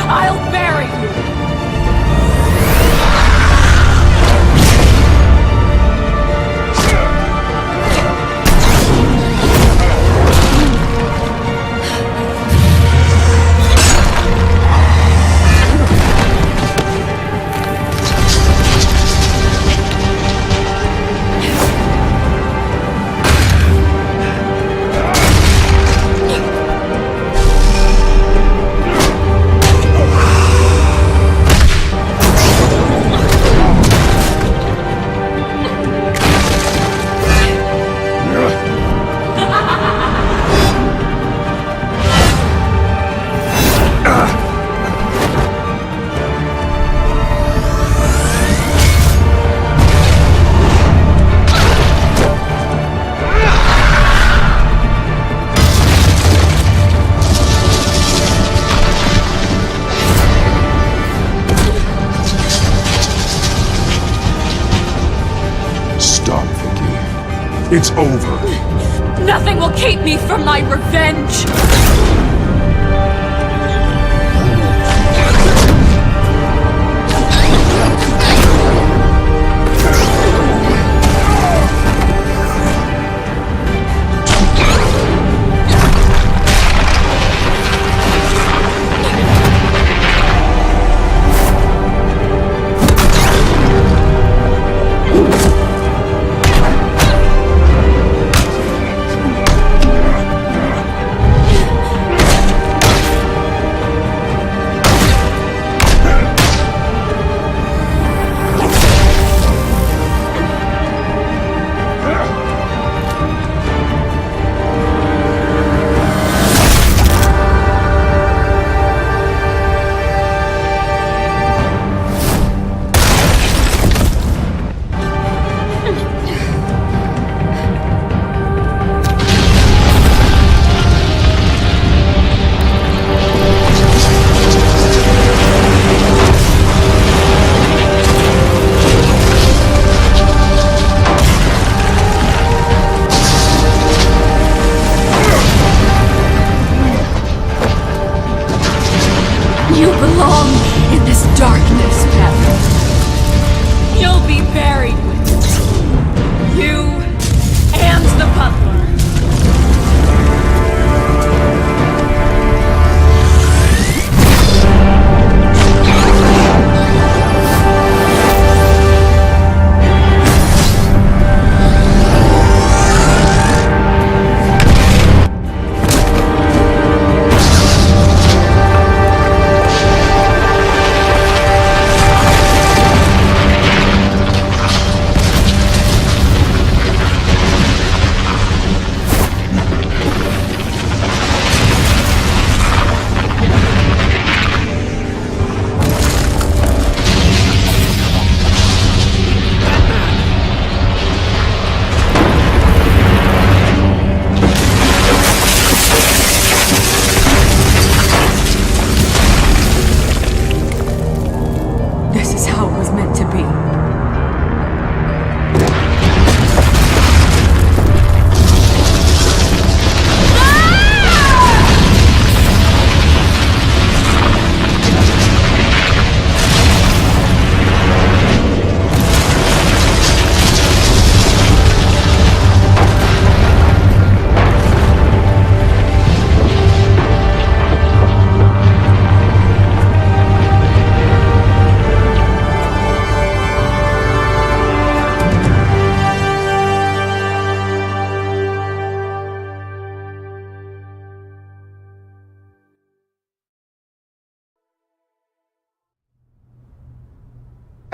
I'll bury you! It's over. Nothing will keep me from my revenge!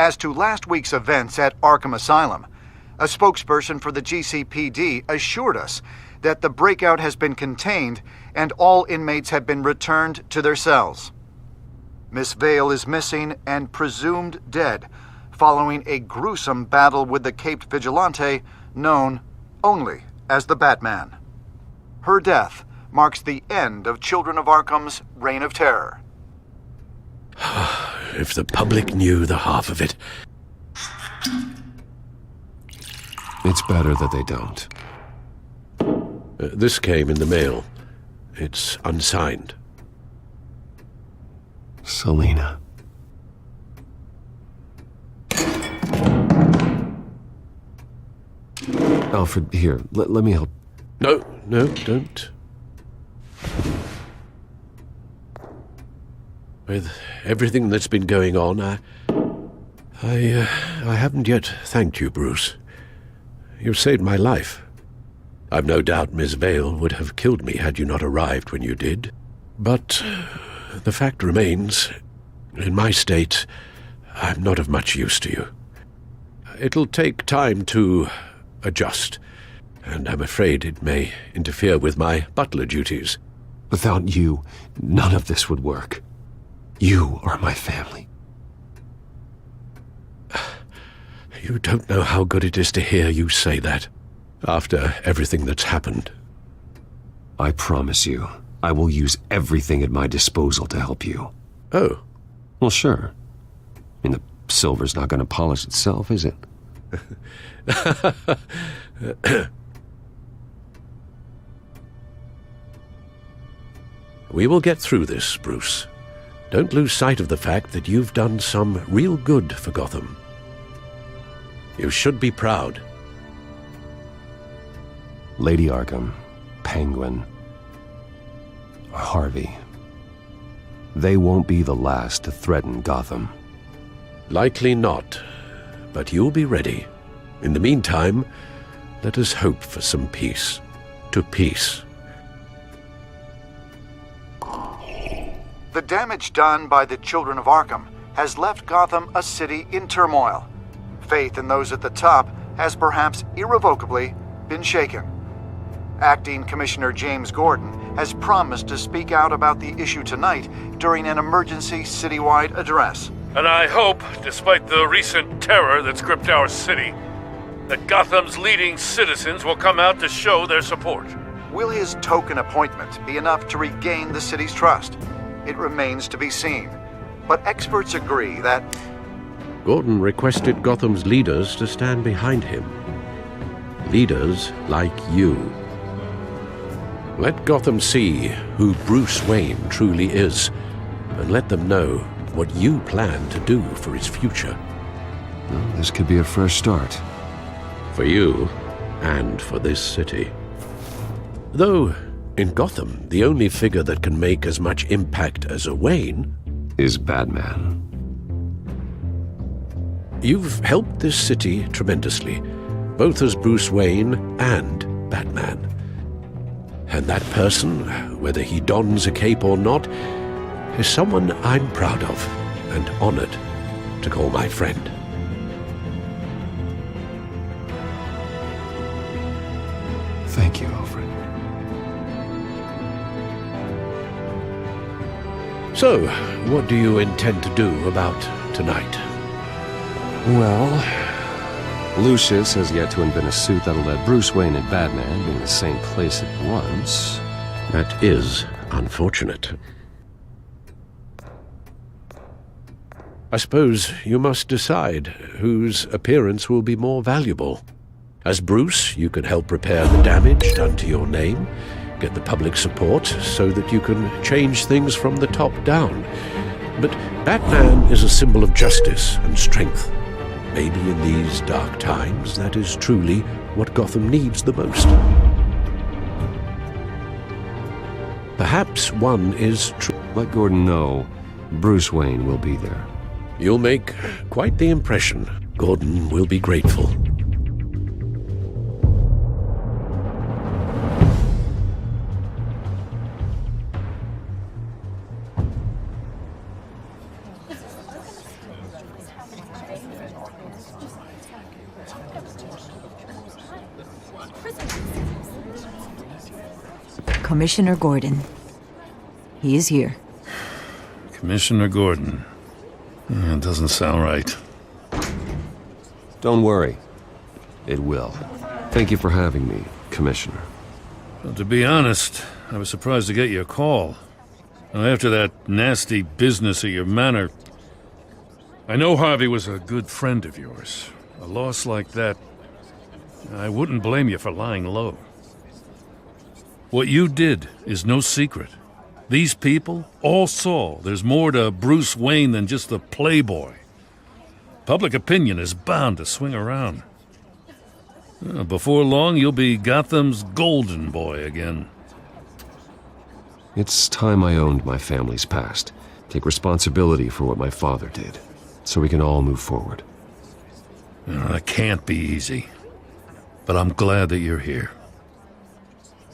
As to last week's events at Arkham Asylum, a spokesperson for the GCPD assured us that the breakout has been contained and all inmates have been returned to their cells. Miss Vale is missing and presumed dead following a gruesome battle with the caped vigilante known only as the Batman. Her death marks the end of Children of Arkham's reign of terror. If the public knew the half of it. It's better that they don't. This came in the mail. It's unsigned. Selina. Alfred, here, let me help. No, don't. With everything that's been going on, I haven't yet thanked you, Bruce. You've saved my life. I've no doubt Miss Vale would have killed me had you not arrived when you did. But the fact remains, in my state, I'm not of much use to you. It'll take time to adjust, and I'm afraid it may interfere with my butler duties. Without you, none of this would work. You are my family. You don't know how good it is to hear you say that, after everything that's happened. I promise you, I will use everything at my disposal to help you. Oh. Well, sure. I mean, the silver's not going to polish itself, is it? We will get through this, Bruce. Don't lose sight of the fact that you've done some real good for Gotham. You should be proud. Lady Arkham, Penguin, Harvey. They won't be the last to threaten Gotham. Likely not, but you'll be ready. In the meantime, let us hope for some peace. To peace. The damage done by the Children of Arkham has left Gotham a city in turmoil. Faith in those at the top has perhaps irrevocably been shaken. Acting Commissioner James Gordon has promised to speak out about the issue tonight during an emergency citywide address. And I hope, despite the recent terror that's gripped our city, that Gotham's leading citizens will come out to show their support. Will his token appointment be enough to regain the city's trust? It remains to be seen. But experts agree that Gordon requested Gotham's leaders to stand behind him. Leaders like you. Let Gotham see who Bruce Wayne truly is, and let them know what you plan to do for its future. Well, this could be a fresh start. For you, and for this city. Though, in Gotham, the only figure that can make as much impact as a Wayne is Batman. You've helped this city tremendously, both as Bruce Wayne and Batman. And that person, whether he dons a cape or not, is someone I'm proud of and honored to call my friend. Thank you, Alfred. So, what do you intend to do about tonight? Well, Lucius has yet to invent a suit that'll let Bruce Wayne and Batman be in the same place at once. That is unfortunate. I suppose you must decide whose appearance will be more valuable. As Bruce, you can help repair the damage done to your name, get the public support so that you can change things from the top down. But Batman is a symbol of justice and strength. Maybe in these dark times, that is truly what Gotham needs the most. Perhaps one is true. Let Gordon know Bruce Wayne will be there. You'll make quite the impression. Gordon will be grateful. Commissioner Gordon. He is here. Commissioner Gordon. It doesn't sound right. Don't worry. It will. Thank you for having me, Commissioner. Well, to be honest, I was surprised to get your call. Now, after that nasty business at your manor, I know Harvey was a good friend of yours. A loss like that, I wouldn't blame you for lying low. What you did is no secret. These people all saw there's more to Bruce Wayne than just the playboy. Public opinion is bound to swing around. Before long, you'll be Gotham's golden boy again. It's time I owned my family's past. Take responsibility for what my father did, so we can all move forward. That can't be easy. But I'm glad that you're here.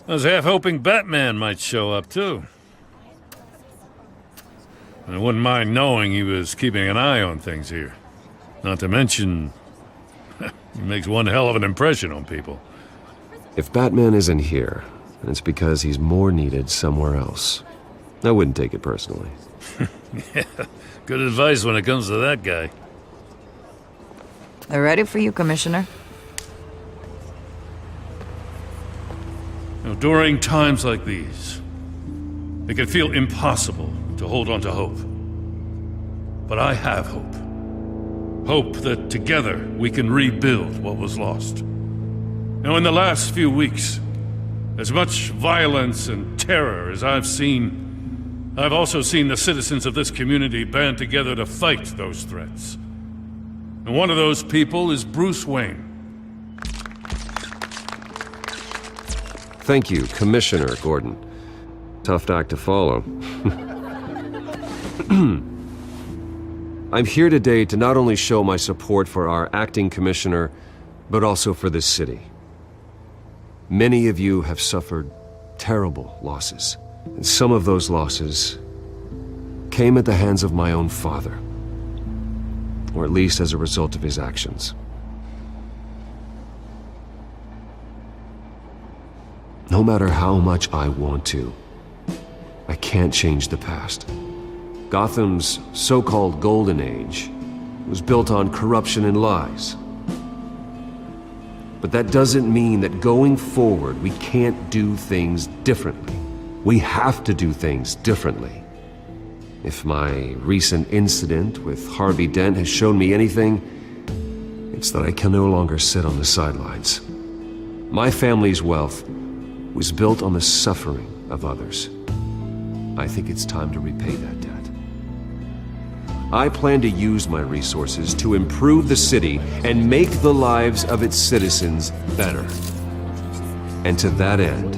I was half hoping Batman might show up, too. I wouldn't mind knowing he was keeping an eye on things here. Not to mention, he makes one hell of an impression on people. If Batman isn't here, then it's because he's more needed somewhere else. I wouldn't take it personally. Yeah, good advice when it comes to that guy. They're ready for you, Commissioner. During times like these, it can feel impossible to hold on to hope. But I have hope. Hope that together we can rebuild what was lost. Now, in the last few weeks, as much violence and terror as I've seen, I've also seen the citizens of this community band together to fight those threats. And one of those people is Bruce Wayne. Thank you, Commissioner Gordon. Tough act to follow. I'm here today to not only show my support for our acting commissioner, but also for this city. Many of you have suffered terrible losses, and some of those losses came at the hands of my own father, or at least as a result of his actions. No matter how much I want to, I can't change the past. Gotham's so-called Golden Age was built on corruption and lies. But that doesn't mean that going forward we can't do things differently. We have to do things differently. If my recent incident with Harvey Dent has shown me anything, it's that I can no longer sit on the sidelines. My family's wealth was built on the suffering of others. I think it's time to repay that debt. I plan to use my resources to improve the city and make the lives of its citizens better. And to that end,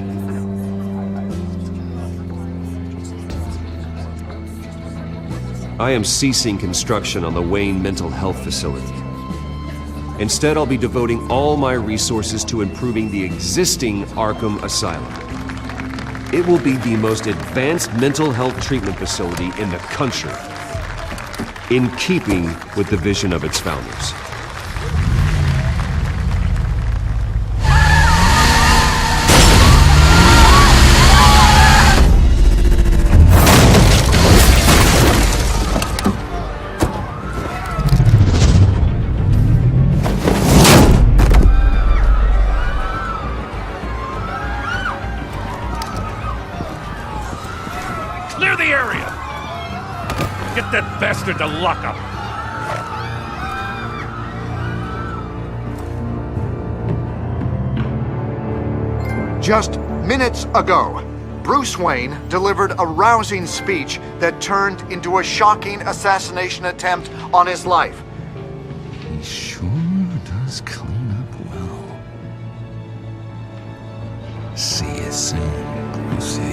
I am ceasing construction on the Wayne Mental Health Facility. Instead, I'll be devoting all my resources to improving the existing Arkham Asylum. It will be the most advanced mental health treatment facility in the country, in keeping with the vision of its founders. Clear the area! Get that bastard to lock up! Just minutes ago, Bruce Wayne delivered a rousing speech that turned into a shocking assassination attempt on his life. He sure does clean up well. See you soon, Brucey.